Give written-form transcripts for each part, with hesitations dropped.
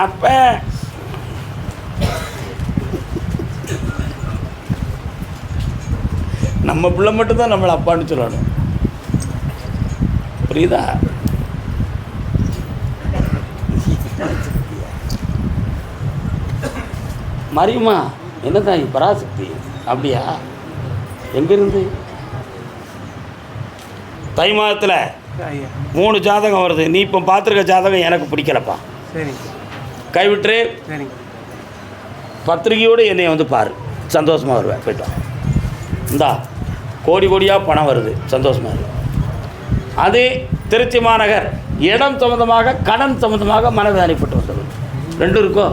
அப்போ நம்ம பிள்ளை மட்டும்தான் நம்மளை அப்பான்னு சொல்லணும். புரியுதா? மரியுமா என்னதான் பராசக்தி அப்படியா? எங்கிருந்து? தை மாதத்தில் 3 ஜாதகம் வருது. நீ இப்போ பார்த்துருக்க ஜாதகம் எனக்கு பிடிக்கலப்பா, சரி கைவிட்டுரு. சரி, பத்திரிகையோடு என்னை வந்து பாரு, சந்தோஷமாக வருவேன். போய்ட்டோம். இந்தா கோடி கோடியாக பணம் வருது, சந்தோஷமாக இருக்கு. அது திருச்சி மாநகர் இடம் சம்மந்தமாக கடன் சம்மந்தமாக மனவேதனைப்பட்டு வந்தது. 2 இருக்கோ,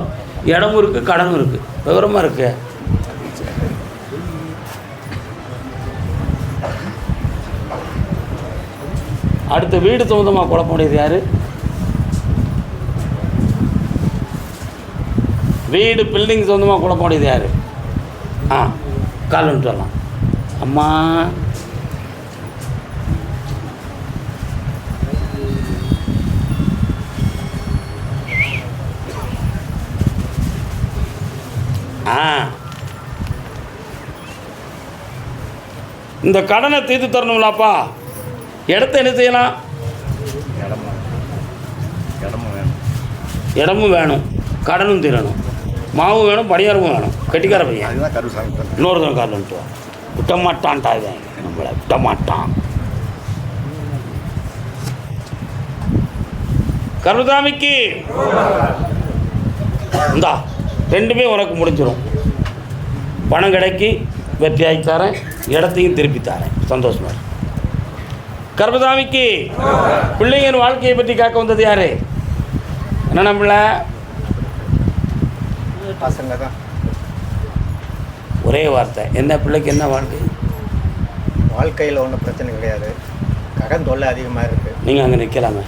இடமும் இருக்குது கடனும் இருக்குது. விவரமாக இருக்கு. அடுத்த வீடு சம்மந்தமாக குழப்ப முடியாது யார்? வீடு பில்டிங் சொந்தமாக குழப்ப முடியாது யார்? கால்னு சொல்லலாம். அம்மா இந்த கடனை தீர்த்து தரணும்லாப்பா. இடத்த என்ன செய்யலாம்? இடமும் வேணும், கடனும் தீரணும், மாவும் வேணும், பணியாரமும் வேணும். கட்டிக்கார பையன் இன்னொருத்தன் காரணம் விட்ட மாட்டான்டா. இவன் நம்மளை விட்ட மாட்டான். கருதாமிக்கு இந்தா 2மே உனக்கு முடிஞ்சிடும். பணம் கிடைக்கி வெற்றியாகி தரேன், இடத்தையும் திருப்பி தரேன். சந்தோஷமா. கர்மசாமிக்கு பிள்ளைங்க வாழ்க்கையை பற்றி காக்க வந்தது யாரு? என்ன நம்மள பசங்க தான். ஒரே வார்த்தை, என்ன பிள்ளைக்கு என்ன வாழ்க்கை? வாழ்க்கையில் ஒன்றும் பிரச்சனை கிடையாது, கடன் தொல்லை அதிகமாக இருக்குது. நீங்கள் அங்கே நிற்கலாமே.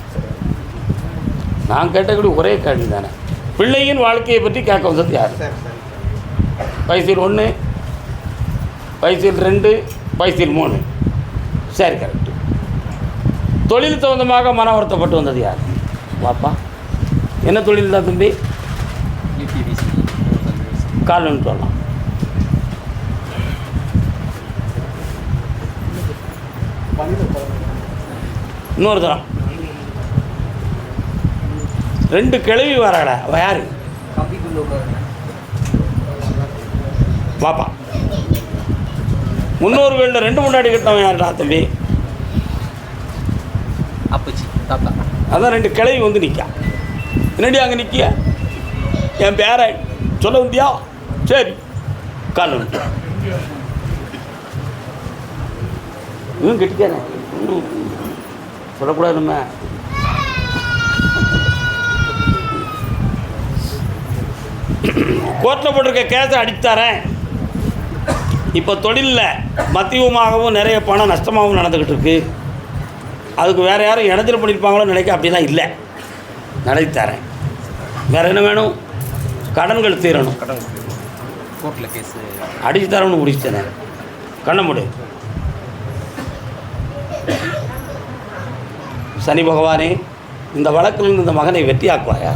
நான் கேட்டக்கூடிய ஒரே கேள்வி தானே. பிள்ளையின் வாழ்க்கையை பற்றி கேட்க வந்தது யார்? பைசில் 1, பைசில் 2, பைசில் 3. சரி, கரெக்டு. தொழில் சம்பந்தமாக மன வருத்தப்பட்டு வந்தது யார்? வாப்பா, என்ன தொழில் தான் தம்பி? கால்னு சொல்லலாம். இன்னொரு தரம் 2 கிழவி வராடா. அவ யாரு? வாப்பா, முன்னோர்களில் 2 முன்னாடி கட்டவன் யாருடா தம்பி? அப்பச்சி தாத்தா. அதான் 2 கிழவி வந்து நிற்கா. என்னடி அங்கே நிற்கிய? என் பேரை சொல்ல வந்தியா? சரி, கால் வந்து இன்னும் கெட்டிக்காரன் சொல்லக்கூடாது. நம்ம கோர்ட்டில் போட்டிருக்க கேஸை அடித்தாரேன். இப்போ தொழிலில் மத்தியமாகவும் நிறைய பணம் நஷ்டமாகவும் நடந்துக்கிட்டு இருக்கு. அதுக்கு வேறு யாரும் இடைஞ்சல் பண்ணியிருப்பாங்களோ நினைக்க. அப்படிலாம் இல்லை, நடத்தி தரேன். வேறு என்ன வேணும்? கடன்கள் தீரணும். கோர்ட்டில் கேஸு அடித்து தரணும்னு முடிச்சுட்டேன். கண்ண முடி. சனி பகவானே, இந்த வழக்கிலிருந்து இந்த மகனை வெற்றியாக்குவாயா?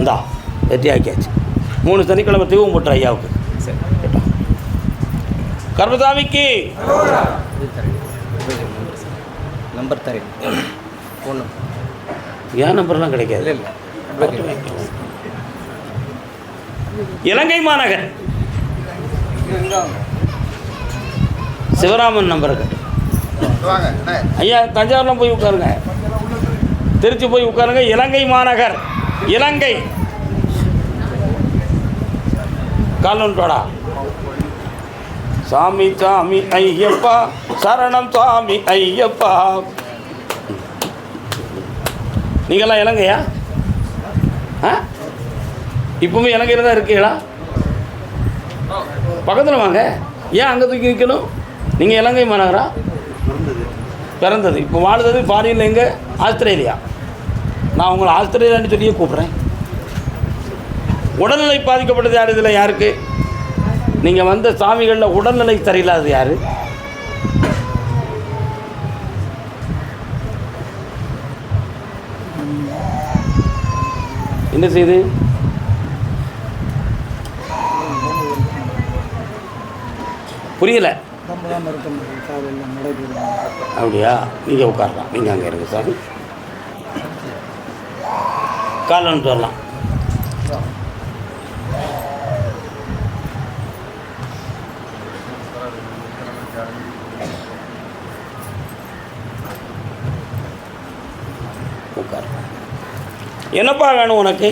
இந்தா வெற்றியாக்கியாச்சு. 3 சனிக்கிழமை தீவும் போட்டுற ஐயாவுக்கு. சரி, கேட்டோம். கர்மசாமிக்கு நம்பர் தரேன். ஒன்று ஏன் நம்பர்லாம் கிடைக்காது. இலங்கை மாநகர் சிவராமன் நம்பர் கட்டு. ஐயா, தஞ்சாவூர்லாம் போய் உட்காருங்க, திருச்சி போய் உட்காருங்க. இலங்கை மாநகர், இலங்கை. காலோன்டோடா. சாமி சாமி ஐயப்பா சரணம், சாமி ஐயப்பா. நீங்கள்லாம் இலங்கையா? இப்பவுமே இலங்கையில் தான் இருக்கீங்களா? பக்கத்தில் வாங்க. ஏன் அங்கே தூக்கி நிற்கணும்? நீங்கள் இலங்கை மாநகரா? பிறந்தது இப்போ வாழ்ந்தது ஃபாரினில். எங்கே? ஆஸ்திரேலியா. நான் உங்களை ஆஸ்திரேலியான்னு சொல்லியே கூப்பிட்றேன். உடல்நிலை பாதிக்கப்பட்டது யார்? இதில் யாருக்கு? நீங்கள் வந்த சாமிகளில் உடல்நிலை சரியில்லாதது யார்? என்ன செய்யுது? புரியல. அப்படியா? நீங்கள் உட்காரலாம், நீங்கள் அங்கே இருங்க சார். காலன்ட்டு வரலாம். உட்கார். என்னப்பா வேணும் உனக்கு?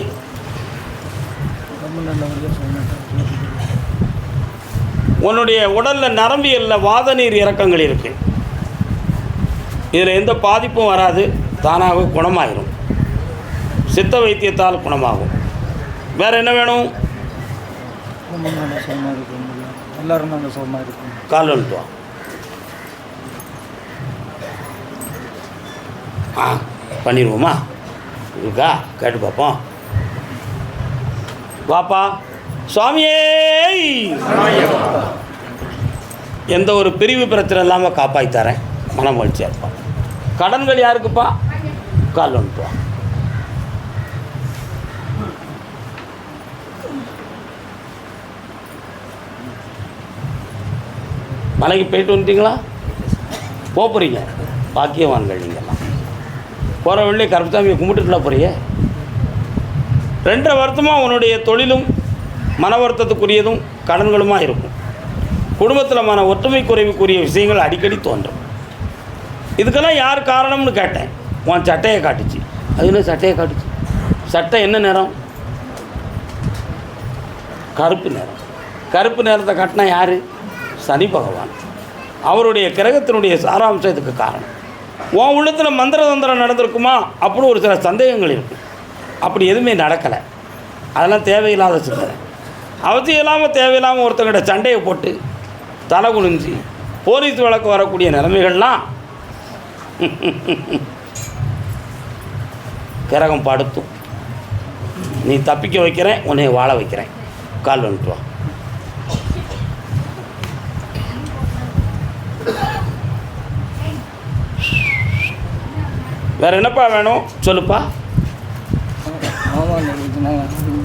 உன்னுடைய உடலில் நரம்பியலில் வாத நீர் இறக்கங்கள் இருக்குது. இதில் எந்த பாதிப்பும் வராது, தானாக குணமாயிரும். சித்த வைத்தியத்தால் குணமாகும். வேறு என்ன வேணும்? எல்லாரும் நாங்கள் சுகமாக இருக்கும். கால் வந்துட்டு வா. பண்ணிடுவோமா? இருக்கா? கேட்டு பார்ப்போம். வாப்பா. சுவாமியே, எந்த ஒரு பிரிவு பிரச்சனை இல்லாமல் காப்பாற்றி தரேன். மனம் மகிழ்ச்சியாக இருப்பான். கடன்கள் யாருக்குப்பா? கால் வந்துட்டு வா. மலைக்கு போயிட்டு வந்துட்டீங்களா? போகிறீங்க? பாக்கியவான்கள் நீங்கள்லாம். போகிற வழியே கருப்பசாமியை கும்பிட்டுட்டுலாம் போறியே. 2.5 வருஷமாக உன்னுடைய தொழிலும் மன வருத்தத்துக்குரியதும் கடன்களுமா இருக்கும். குடும்பத்தில் மன ஒற்றுமை குறைவுக்குரிய விஷயங்கள் அடிக்கடி தோன்றும். இதுக்கெல்லாம் யார் காரணம்னு கேட்டேன். உன் சட்டையை காட்டுச்சு. அது என்ன சட்டையை காட்டுச்சு? சட்டை என்ன நிறம்? கருப்பு நிறம். கருப்பு நிறத்தை காட்டினா யார்? சனி பகவான். அவருடைய கிரகத்தினுடைய சாராம்சம் இதுக்கு காரணம். உன் உள்ளத்தில் மந்திர தந்திரம் நடந்திருக்குமா அப்படின்னு ஒரு சில சந்தேகங்கள் இருக்குது. அப்படி எதுவுமே நடக்கலை. அதெல்லாம் தேவையில்லாத சிந்தனை. அவசியம் இல்லாமல் தேவையில்லாமல் ஒருத்தங்கிட்ட சண்டையை போட்டு தலை குனிஞ்சு போலீஸ் வழக்கு வரக்கூடிய நிலைமைகள்லாம் கிரகம் படுத்தும். நீ தப்பிக்க வைக்கிறேன், உன்னை வாழ வைக்கிறேன். கால் வந்துட்டு வா. வேறு என்னப்பா வேணும் சொல்லுப்பா. மாமா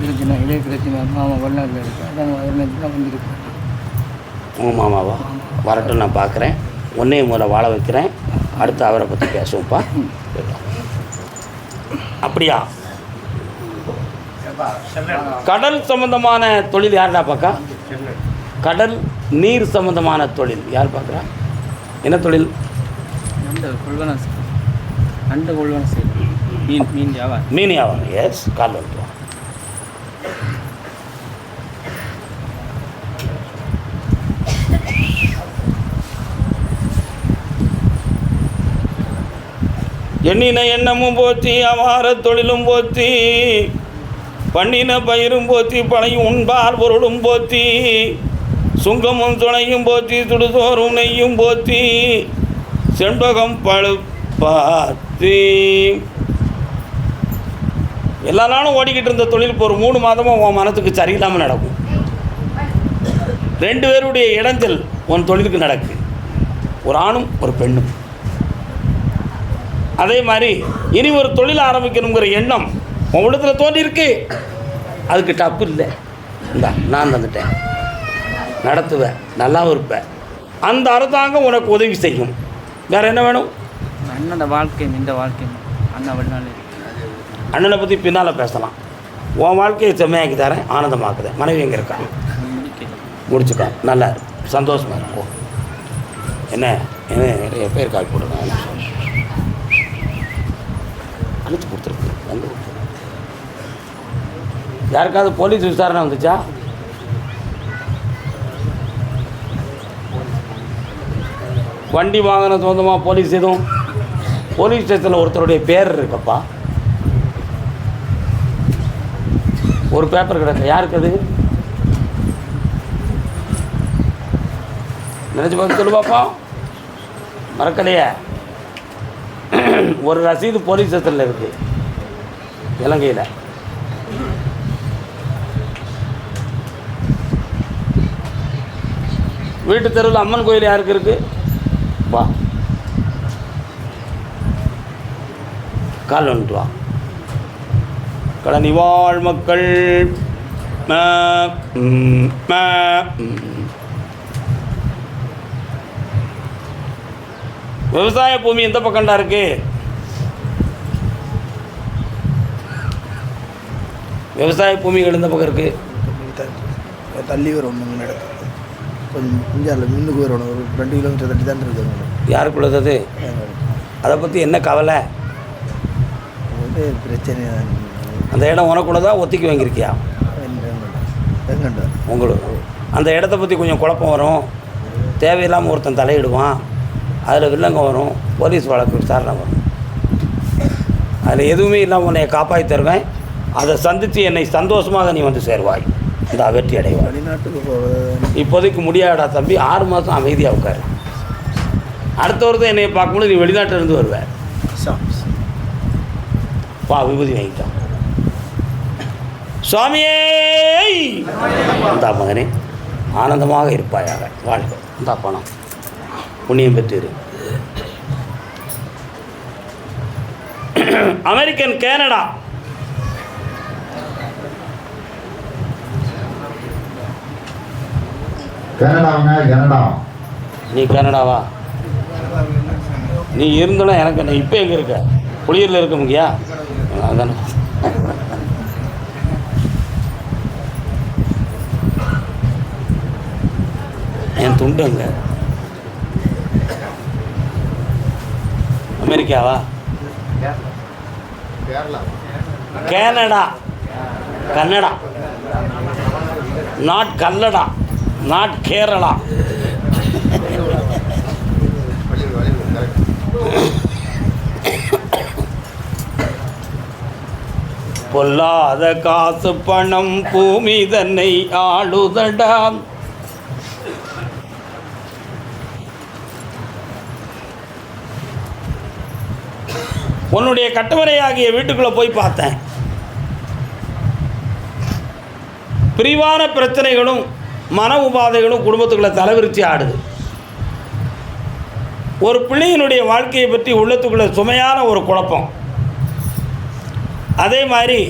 பிரச்சனை, இதே பிரச்சனை. மாமா வெளிநாட்டில் இருக்கு. அதான் வந்துருக்கு. உங்கள் மாமாவா? வரட்டும், நான் பார்க்குறேன். ஒன்றே முதல்ல வாழ வைக்கிறேன். அடுத்து அவரை பற்றி பேசுவோம்ப்பா. அப்படியா? கடல் சம்பந்தமான தொழில் யாருடா பார்க்கா? கடல் நீர் சம்பந்தமான தொழில் யார் பார்க்குறா? என்ன தொழில்? மீன் வியாபாரம். எஸ், கால் வந்துட்டு வா. எண்ணின எண்ணமும் போச்சு, அவார தொழிலும் போச்சு, பண்ணின பயிரும் போச்சு, பழையும் உண்பால் பொருளும் போச்சு, சுங்கமும் துணையும் போச்சு, சுடுதோறும் நெய்யும் போச்சு, செண்பகம் பழுப்பாத்தி. எல்லா நாளும் ஓடிக்கிட்டு இருந்த தொழில் இப்போ ஒரு 3 மாதமாக உன் மனத்துக்கு சரியில்லாமல் நடக்கும். 2 பேருடைய இடைஞ்சல் உன் தொழிலுக்கு நடக்கு. ஒரு ஆணும் ஒரு பெண்ணும். அதே மாதிரி இனி ஒரு தொழில் ஆரம்பிக்கணுங்கிற எண்ணம் உன் உள்ளத்தில் தோன்றியிருக்கு. அதுக்கு டப்பு இல்லை. இந்தா நான் தந்துட்டேன், நடத்துவேன், நல்லாவும் இருப்பேன். அந்த அரசாங்கம் உனக்கு உதவி செய்யும். வேறு என்ன வேணும்? அண்ணனோட வாழ்க்கை, இந்த வாழ்க்கை அண்ணா வெளிநாள். அண்ணனை பற்றி பின்னால் பேசலாம். உன் வாழ்க்கையை செம்மையாக்கி தரேன், ஆனந்தமாக்குதேன். மனைவி எங்கே இருக்கா? முடிச்சுக்கா. நல்லா இருக்கு, சந்தோஷமாக இருக்கும். என்ன என்ன நிறைய பேர் கால் போடுங்க. அனுப்பிச்சு கொடுத்துருக்கு. வந்து யாருக்காவது போலீஸ் விசாரணை வந்துச்சா? வண்டி வாங்கின சொந்தமாக போலீஸ் எதுவும்? போலீஸ் ஸ்டேஷனில் ஒருத்தருடைய பேர் இருக்கப்பா. ஒரு பேப்பர் கிடக்கு. யாருக்கு அது? நினச்சி பார்த்து சொல்லு பாப்பா. மறக்கலையே. ஒரு ரசீது போலீஸ் ஸ்டேஷனில் இருக்குது, இலங்கையில். வீட்டு தெருவில் அம்மன் கோயில் யாருக்கு இருக்குது? வா, கால் வந்துட்டு வா. கழனிவாழ் மக்கள் விவசாய பூமி எந்த பக்கம்டா இருக்கு? விவசாய பூமிகள் எந்த பக்கம் இருக்கு? தள்ளி வரும் கொஞ்சம் இந்தியாவில் மின்னுக்கு வரணும். ஒரு 2 கிலோமீட்டர் தள்ளி தான் இருக்குது. யாருக்குள்ளது அது? அதை பற்றி என்ன கவலை? அது பிரச்சனை. அந்த இடம் உனக்குள்ளதா ஒத்திக்கி வாங்கியிருக்கியா? உங்களுக்கு அந்த இடத்த பற்றி கொஞ்சம் குழப்பம் வரும், தேவையில்லாமல் ஒருத்தன் தலையிடுவான், அதில் வில்லங்க வரும், போலீஸ் வழக்கு விசாரணை வரும். அதில் எதுவுமே இல்லாமல் உன்னை காப்பாற்றி தருவேன். அதை சந்தித்து என்னை சந்தோஷமாக நீ வந்து சேருவாய், இந்த வெற்றி அடைவாய். வெளிநாட்டுக்கு இப்போதைக்கு முடியாடா தம்பி, 6 மாதம் அமைதியாக உட்காரு. அடுத்த வருடம் என்னை பார்க்கும்போது நீ வெளிநாட்டிலேருந்து வருவேன். வா, விபூதி வாங்கிட்டான். சுவாமியே இந்தா மகனே, ஆனந்தமாக இருப்பாயாக, வாழ்க. இந்தா பணம், புண்ணியம் பெற்று. American Canada. கனடா. நீ கனடாவா? நீ இருந்தனா எனக்கு என்ன? இப்போ எங்கே இருக்க? புளியூரில் இருக்க முக்கியா? அதானே. என் துண்டுங்க. அமெரிக்காவா? கனடா. கன்னடா, நாட் கல்லடா, நாட் கேரளா. பொல்லாத காசு பணம் பூமி தன்னை ஆளுதடாம். உன்னுடைய கட்டுமனையாகிய வீட்டுக்குள்ளே போய் பார்த்தேன். பிரிவான பிரச்சனைகளும் மன உபாதைகளும் குடும்பத்துக்குள்ளே தலைவிரிச்சி ஆடுது. ஒரு பிள்ளையினுடைய வாழ்க்கையை பற்றி உள்ளத்துக்குள்ளே சுமையான ஒரு குழப்பம். அதே மாதிரி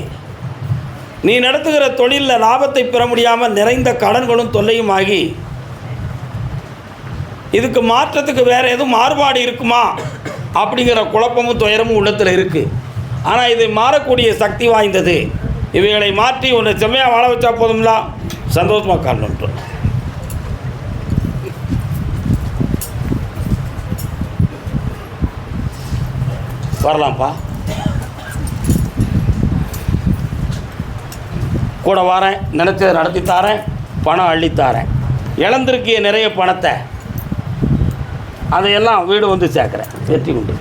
நீ நடத்துகிற தொழிலில் லாபத்தை பெற முடியாமல் நிறைந்த கடன்களும் தொல்லையும் ஆகி, இதுக்கு மாற்றத்துக்கு வேறு எதுவும் மாறுபாடு இருக்குமா அப்படிங்கிற குழப்பமும் துயரமும் உள்ளத்தில் இருக்குது. ஆனால் இதை மாறக்கூடிய சக்தி வாய்ந்தது. இவைகளை மாற்றி உன்னை செம்மையாக வாழ வச்சா போதும்ல, சந்தோஷமாக காணணும். வரலாம்ப்பா, கூட வரேன், நினச்சதை நடத்தி தாரேன், பணம் அள்ளித்தாரேன். இழந்திருக்கிய நிறைய பணத்தை அதையெல்லாம் வீடு வந்து சேர்க்குறேன். வெற்றி உண்டு,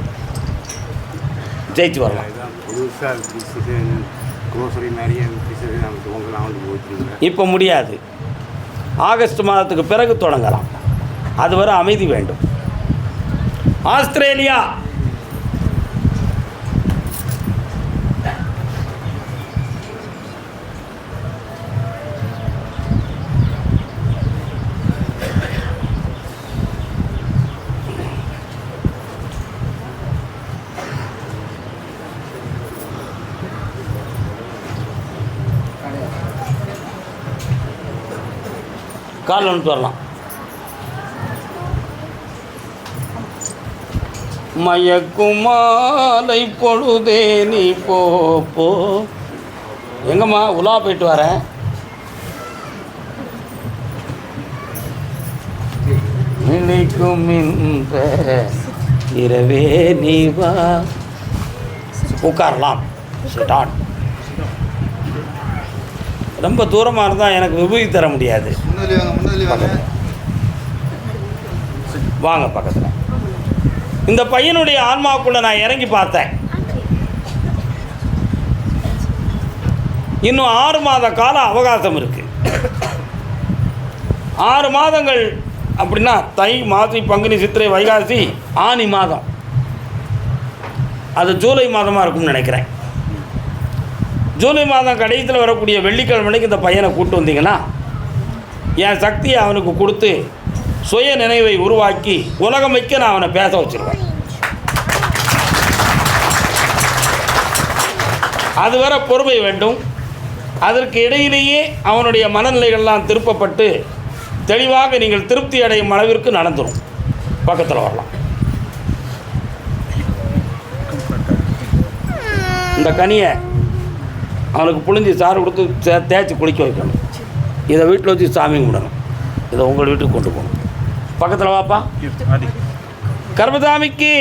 ஜெயிச்சு வரலாம். இப்போ முடியாது, ஆகஸ்ட் மாதத்துக்கு பிறகு தொடங்கலாம். அதுவரை அமைதி வேண்டும். ஆஸ்திரேலியா. கால் வந்துட்டு வரலாம். மயக்குமாலை பொழுதே நீ போ. எங்கம்மா? உலா போயிட்டு வரேன். நினைக்கும் இந்த இரவே நீ வா. உட்காரலாம். சிட்டான். ரொம்ப தூரமாக இருந்தால் எனக்கு விபூதி தர முடியாது. வாங்க பக்கத்தில். இந்த பையனுடைய ஆன்மாவுக்குள்ளே நான் இறங்கி பார்த்தேன். இன்னும் 6 மாத கால அவகாசம் இருக்குது. 6 மாதங்கள் அப்படின்னா தை, மாசி, பங்குனி, சித்திரை, வைகாசி, ஆனி மாதம். அது ஜூலை மாதமாக இருக்கும்னு நினைக்கிறேன். ஜூலை மாதம் கடைசியில் வரக்கூடிய வெள்ளிக்கிழமைக்கு இந்த பையனை கூப்பிட்டு வந்தீங்கன்னா என் சக்தியை அவனுக்கு கொடுத்து சுய நினைவை உருவாக்கி உலகமைக்க நான் அவனை பேச வச்சுருவேன். அது வர பொறுமை வேண்டும். அதற்கு இடையிலேயே அவனுடைய மனநிலைகள்லாம் திருப்பப்பட்டு தெளிவாக நீங்கள் திருப்தி அடையும் அளவிற்கு நடந்துடும். பக்கத்தில் வரலாம். இந்த கனியை அவனுக்கு புழிஞ்சி சாறு கொடுத்து தேய்ச்சி குளிக்க வைக்கணும். இதை வீட்டில் வச்சு சாமி கும்பிடணும். இதை உங்கள் வீட்டுக்கு கொண்டு போகணும். பக்கத்தில் வாப்பா. கர்மசாமிக்கு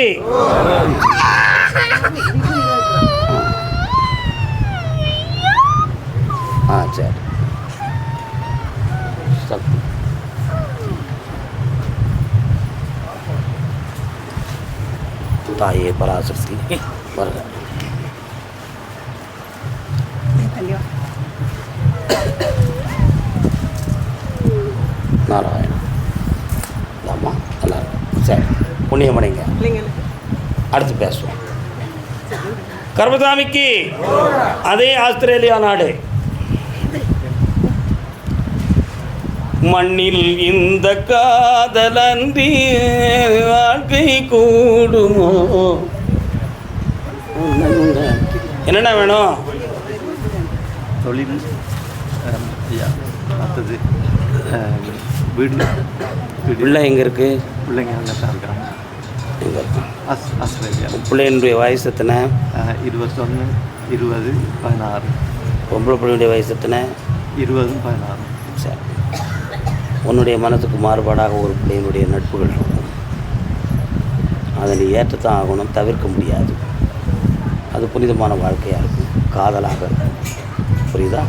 சரி. தாயே பராசக்தி வருக. நாராயணா ஆமா நல்லா இருக்கும். சரி, புண்ணியமடைங்க. அடுத்து பேசுவோம். கர்மசாமிக்கு அதே ஆஸ்திரேலியா நாடு. மண்ணில் இந்த காதலன்றி வாழ்க்கை கூடுமோ. என்னென்ன வேணும்? தொழில், அடுத்தது வீடு. பிள்ளை எங்கே இருக்குது? பிள்ளைங்க அங்கே தான் இருக்காங்க. எங்கே இருக்கும்? ஆஸ்திரேலியா. பிள்ளையினுடைய வயசு எத்தனை? 21, 20, 16. பொம்பளை பிள்ளையுடைய வயசு எத்தனை? 20, 16. சரி. உன்னுடைய மனத்துக்கு மாறுபாடாக ஒரு பிள்ளையினுடைய நட்புகள் இருக்கும். அதை நீ ஏற்றத்தான் ஆகணும், தவிர்க்க முடியாது. அது புனிதமான வாழ்க்கையாக இருக்கும், காதலாக இருக்கும். புரியுதா?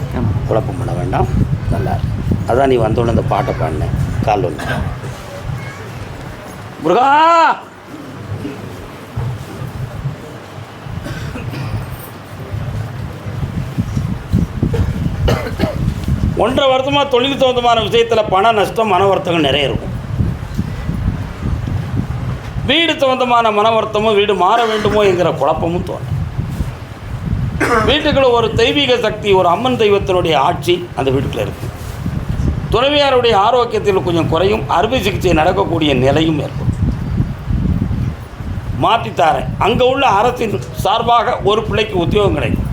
குழப்பம் பண்ண வேண்டாம். நல்லா இருக்கும். அதான் நீ வந்தோடனே இந்த பாட்டை பாடினேன். கால் ஒன்று முருகா. ஒன்றரை வருஷமாக தொழில் சம்பந்தமான விஷயத்தில் பண நஷ்டம், மன வருத்தங்கள் நிறைய இருக்கும். வீடு சம்பந்தமான மன வருத்தமும், வீடு மாற வேண்டுமோ என்கிற குழப்பமும் தோணும். வீட்டுக்குள்ள ஒரு தெய்வீக சக்தி, ஒரு அம்மன் தெய்வத்தினுடைய ஆட்சி அந்த வீட்டுக்குள்ள இருக்குது. துணைவியாருடைய ஆரோக்கியத்தில் கொஞ்சம் குறையும், அறுவை சிகிச்சை நடக்கக்கூடிய நிலையும் ஏற்படும். மாற்றித்தாரேன். அங்கே உள்ள அரசின் சார்பாக ஒரு பிள்ளைக்கு உத்தியோகம் கிடைக்கும்.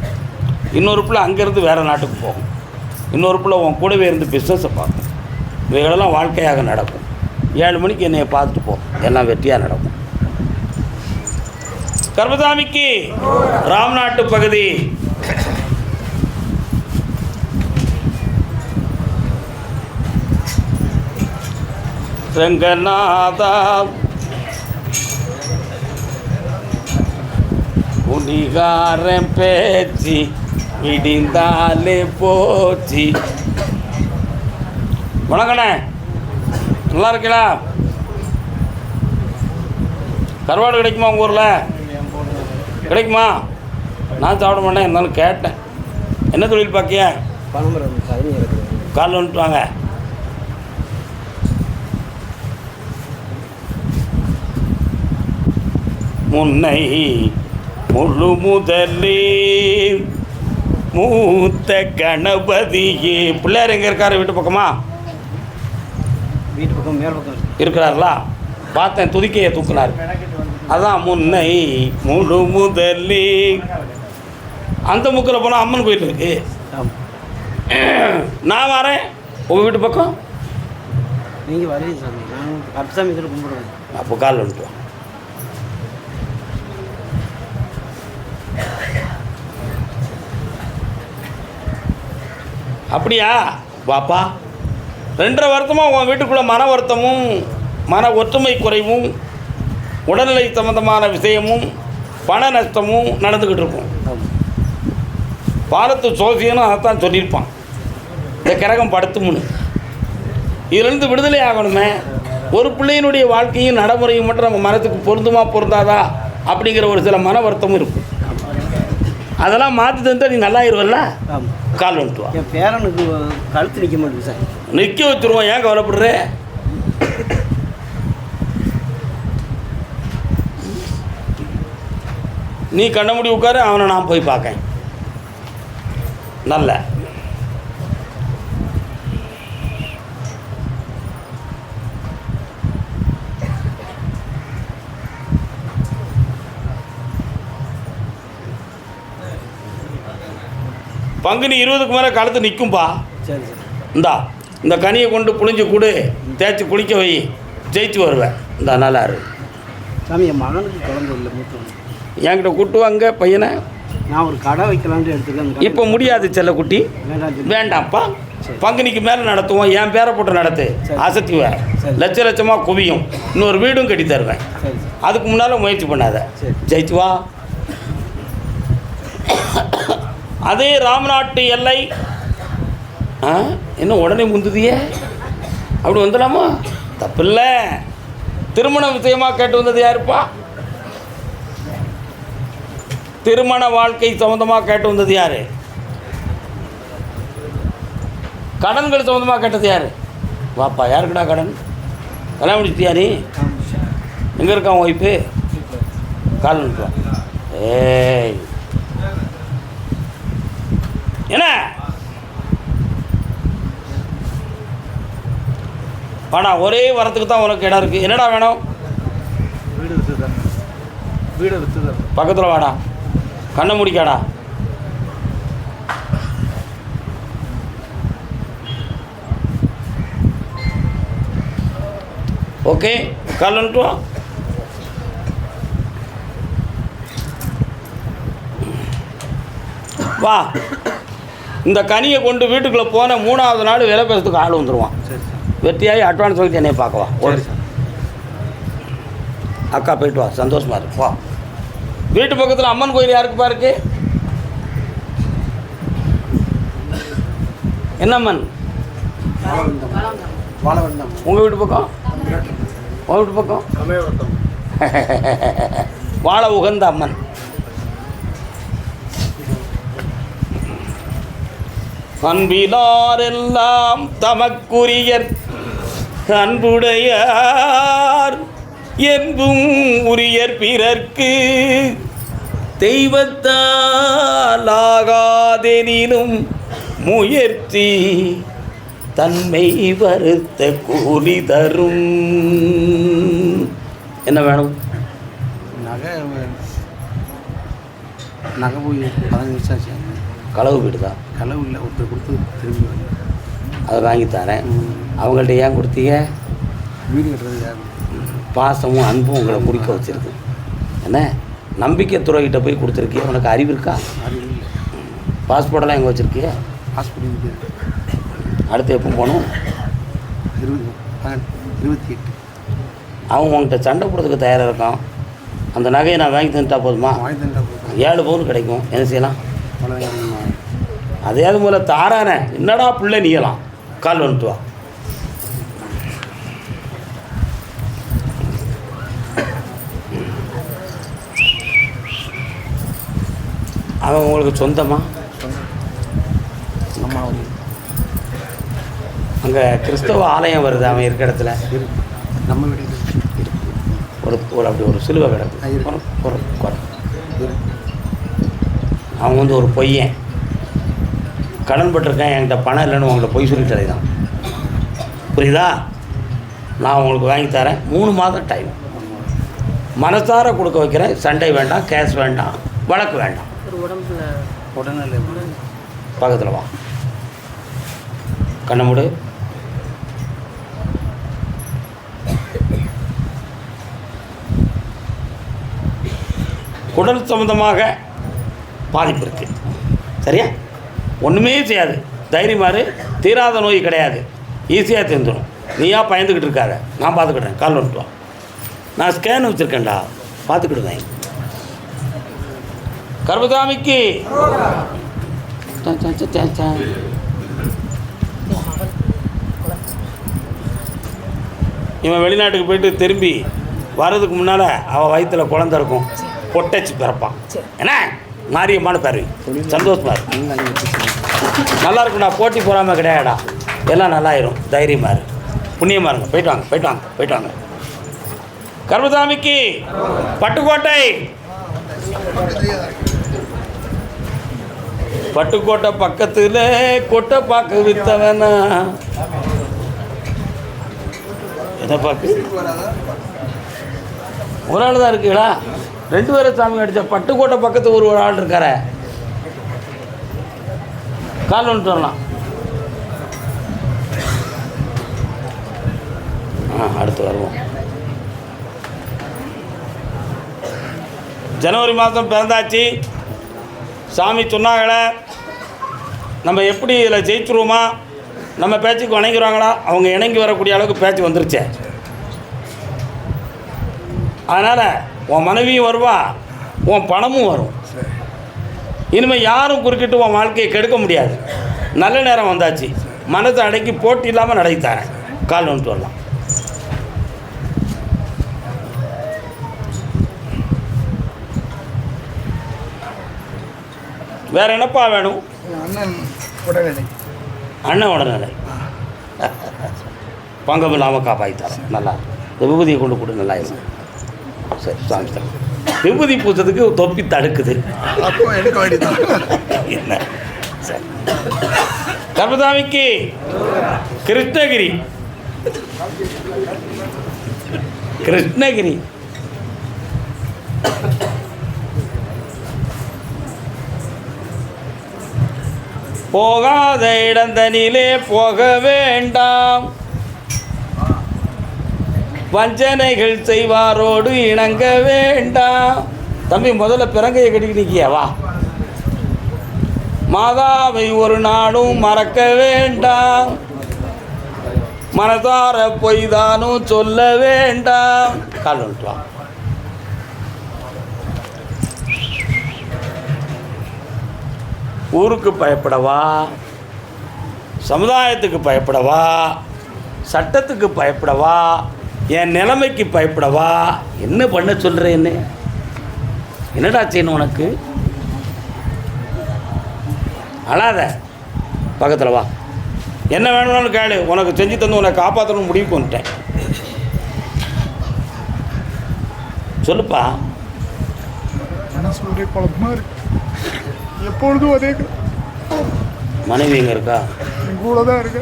இன்னொரு பிள்ளை அங்கேருந்து வேறு நாட்டுக்கு போகும். இன்னொரு பிள்ளை உன் கூடவே இருந்து பிஸ்னஸை பார்க்கும். இவைகளெல்லாம் வாழ்க்கையாக நடக்கும். 7 மணிக்கு என்னையை பார்த்துட்டு போ, எல்லாம் வெற்றியாக நடக்கும். கர்மசாமிக்கு ராம்நாட்டு பகுதி. ரங்கநாதா உனிகாரம் பேச்சு விடிந்தாலே போச்சு. வணக்கண்ணே, நல்லா இருக்கீங்களா? கருவாடு கிடைக்குமா உங்கள் ஊரில்? கிடைக்குமா? நான் சாப்பிட மாட்டேன், இருந்தாலும் கேட்டேன். என்ன தொழில் பார்க்கிய? காலைல வந்துட்டு வாங்க. முன்னை முழு முதலே மூத்த கணபதியே. பிள்ளையார் எங்கே இருக்காரு? வீட்டு பக்கமா? வீட்டு பக்கம் மேல் பக்கம் இருக்கிறார்களா? பார்த்தேன், துதிக்கையை தூக்குனார். அதான் முன்னை முழு முதலே. அந்த முக்கில் போனால் அம்மன் கோயில் இருக்கு. நான் வரேன் உங்கள் வீட்டு பக்கம். நீங்கள் வரீங்க சாமி, நான் கருப்பசாமி இதில் கும்பிடுவேன். அப்போ காலில் வந்துட்டு வா. அப்படியா? வாப்பா. 2.5 வருஷமாக உன் வீட்டுக்குள்ளே மன வருத்தமும், மன ஒற்றுமை குறைவும், உடல்நிலை சம்பந்தமான விஷயமும், பண நஷ்டமும் நடந்துக்கிட்டு இருக்கும். பாலத்து சோசியனும் அதைத்தான் சொல்லியிருப்பான், இந்த கிரகம் படுத்தும்னு. இதிலிருந்து விடுதலை ஆகணுமே. ஒரு பிள்ளையினுடைய வாழ்க்கையும் நடைமுறையும் மட்டும் நம்ம மனத்துக்கு பொருந்துமா பொருந்தாதா அப்படிங்கிற ஒரு சில மன வருத்தமும் இருக்கும். அதெல்லாம் மாற்றி தந்தால் நீ நல்லாயிருவல்ல. கால் வந்துட்டு வா. என் பேரனுக்கு கழுத்து நிற்க மாட்டேங்குது சார். நிற்க வச்சுருவோம், ஏன் கவலைப்படுற? நீ கண்ண முடி உட்காரு, அவனை நான் போய் பார்க்கேன். நல்ல பங்குனி 20க்கு மேலே கழுத்து நிற்கும்பா. சரி சார். இந்த கனியை கொண்டு புளிஞ்சு கொடு, தேய்ச்சி குளிக்க வை, ஜெயிச்சு வருவேன். நல்லா இருக்கு சாமி. என் மகனுக்கு குழந்தை இல்லை, மூத்தவங்க. என்கிட்ட கூட்டுவாங்க பையனை. நான் ஒரு கடை வைக்கலான்ட்டு எடுத்துருக்கேன். இப்போ முடியாது செல்லக்குட்டி, வேண்டாம்ப்பா. பங்குனிக்கு மேலே நடத்துவோம். என் பேரை போட்டு நடத்து, அசத்துவேன். லட்ச லட்சமாக குவியும். இன்னொரு வீடும் கட்டி தருவேன். அதுக்கு முன்னால் முயற்சி பண்ணாத, ஜெயிச்சு வா. அதே ராம்நாட்டு எல்லை என்ன உடனே முந்துதியே, அப்படி வந்துடலாமா? தப்பில்லை. திருமண விஷயமாக கேட்டு வந்தது யாருப்பா? திருமண வாழ்க்கை சம்மந்தமாக கேட்டு வந்தது யார்? கடன்கள் சம்மந்தமாக கேட்டது யார்? வாப்பா, யாருக்குடா கடன்? கல்யாணம் முடிச்சிட்டியா நீ? எங்கே இருக்கான் ஒய்ஃபு? கால் நினைப்பான். ஏய் என்ன வாடா, ஒரே வரத்துக்கு தான் உனக்கு இடம் இருக்குது. என்னடா வேணும்? வீடு விற்று வீடு விற்று பக்கத்தில் வாடா, கண்ணை முடிக்காடா. ஓகே, கால் வந்துட்டு வா. இந்த கனியை கொண்டு வீட்டுக்குள்ளே போன 3வது நாள் விலை பேசுறதுக்கு ஆள் வந்துடுவான். வெற்றியாகி அட்வான்ஸ் வாங்கி என்னை பார்க்கவா. ஒரு அக்கா போயிட்டு வா, சந்தோஷமாக இருக்கு. வா. வீட்டு பக்கத்தில் அம்மன் கோயில் யாருக்குப்பா இருக்கு? என்ன அம்மன்? உங்கள் வீட்டு பக்கம்? உங்கள் வீட்டு பக்கம் வாழ உகந்த அம்மன். அன்பிலாரெல்லாம் தமக்குரியர் அன்புடையார் என்பும் உரியர் பிறர்க்கு தெய்வத்தால் ஆகாதெனினும் முயற்சி தன்மை வருத்த கூலி தரும். என்ன வேணும்? நகை போய் 15 வருஷம் ஆச்சு. களவு வீடு தான். களவு இல்லை, ஒருத்தர் கொடுத்து திரும்பி அதை வாங்கித்தாரேன். அவங்கள்ட்ட ஏன் கொடுத்தீங்க? வீடு கட்டுறது பாசமும் அன்பும் உங்களை குடிக்க வச்சுருக்கு. என்ன நம்பிக்கை துறைகிட்ட போய் கொடுத்துருக்கிய? உனக்கு அறிவு இருக்கா? பாஸ்போர்ட்டெல்லாம் எங்கே வச்சுருக்கிய? பாஸ்போர்ட் அடுத்து எப்போ போகணும்? 28. அவங்க உங்கள்கிட்ட சண்டை போடுறதுக்கு தயாராக இருக்கான். அந்த நகையை நான் வாங்கி தந்துட்டா போதுமா? 7 பவுன் கிடைக்கும். என்ன செய்யலாம்? அதே போல தாரானே என்னடா பிள்ளை நீயலாம். கால் வந்துட்டு வா. அவன் உங்களுக்கு சொந்தமா? அங்கே கிறிஸ்தவ ஆலயம் வருது அவன் இருக்க இடத்துல. நம்ம வீடு ஒரு அப்படி ஒரு சிலுவை கிடக்கு. அவன் வந்து ஒரு பொய்யன், கடன் பட்டிருக்கேன், என்கிட்ட பணம் இல்லைன்னு உங்கள்கிட்ட பொய் சொல்லிட்டு தான். புரியுதா? நான் உங்களுக்கு வாங்கி தரேன். 3 மாதம் டைம். மனசார கொடுக்க வைக்கிறேன். சண்டை வேண்டாம், கேஸ் வேண்டாம், வழக்கு வேண்டாம். உடனே பக்கத்தில் வா. கண்ணை மூடு. குடல் சம்மந்தமாக பாதிப்பு இருக்குது. சரியா? ஒன்றுமே செய்யாது. தைரியமாறு. தீராத நோய் கிடையாது. ஈஸியாக தீர்ந்துடும். நீயா பயந்துக்கிட்டு இருக்காத, நான் பார்த்துக்கிட்டேன். கால் வந்துட்டு வா. நான் ஸ்கேன் வச்சுருக்கேன்டா, பார்த்துக்கிடுவேன். கர்மசாமிக்கு இவன் வெளிநாட்டுக்கு போயிட்டு திரும்பி வர்றதுக்கு முன்னால் அவள் வயிற்றில் குழந்தை இருக்கும். பொட்டச்சு பிறப்பான். என்ன மாரியம்மானு பேர். சந்தோஷமா இருக்கு. நல்லா இருக்கும்டா. போட்டி போகாமல் கிடையாடா. எல்லாம் நல்லாயிரும். தைரியமாக இரு. புண்ணியமாக இருங்க. போயிட்டு வாங்க, போயிட்டு வாங்க, போயிட்டு வாங்க. கர்மசாமிக்கு பட்டுக்கோட்டை. பட்டுக்கோட்டை பக்கத்தில் கொட்டை பாக்கு வித்தவனா? எதை பாக்கு? ஒரு ஆள் தான் இருக்குங்களா? 2 பேரை சாமி அடித்த பட்டுக்கோட்டை பக்கத்து ஒரு ஆள் இருக்கார. கால் வந்துட்டு வரலாம். அடுத்து வருவோம். ஜனவரி மாதம் பிறந்தாச்சு. சாமி சொன்னாங்களே, நம்ம எப்படி இதில் ஜெயிச்சுருவோமா, நம்ம பேச்சுக்கு வணங்கிடுவாங்களா? அவங்க இணங்கி வரக்கூடிய அளவுக்கு பேச்சு வந்துருச்சே. அதனால் உன் மனைவியும் வருவா, உன் பணமும் வரும். இனிமேல் யாரும் குறுக்கிட்டு உன் வாழ்க்கையை கெடுக்க முடியாது. நல்ல நேரம் வந்தாச்சு. மனதை அடக்கி போட்டி இல்லாமல் நடத்தித்தாரேன். கால் வந்துட்டு வரலாம். வேறு என்னப்பா வேணும்? அண்ணன் உடல்நிலை. அண்ணன் உடல்நிலை பங்கம் இல்லாமல் காப்பாற்றித்தரோம். நல்லா இந்த விபூதியை கொண்டு கொடு, நல்லா இருக்கும். சரி, சாமி தரம். விபூதி பூசத்துக்கு தொப்பி தடுக்குது. அப்போ எடுக்க வேண்டியதான். என்ன சரி. கர்மசாமிக்கு கிருஷ்ணகிரி. கிருஷ்ணகிரி போகாத இடந்தனிலே போக வேண்டாம், வஞ்சனைகள் செய்வாரோடு இணங்க வேண்டாம். தம்பி, முதல்ல பிறங்கையை கட்டிக்கிட்டு நிற்கியா? வா. மாதாவை ஒரு நாளும் மறக்க வேண்டாம், மனதார பொய்தானும் சொல்ல வேண்டாம். கால் வந்துட்டு வா. ஊருக்கு பயப்படவா, சமுதாயத்துக்கு பயப்படவா, சட்டத்துக்கு பயப்படவா, என் நிலைமைக்கு பயப்படவா? என்ன பண்ண சொல்கிறேன்? என்ன என்னடா செய்யணும் உனக்கு? அழாத, பக்கத்தில் வா. என்ன வேணும்னு கேளு, உனக்கு செஞ்சு தந்து உனக்கு காப்பாற்றணும் முடிவுக்கு வந்துட்டேன். சொல்லுப்பா. மனசுடைய குழப்பமா இருக்கு. எப்பொழுதும் அதே மனைவி எங்கே இருக்கா? கூட தான் இருக்கு.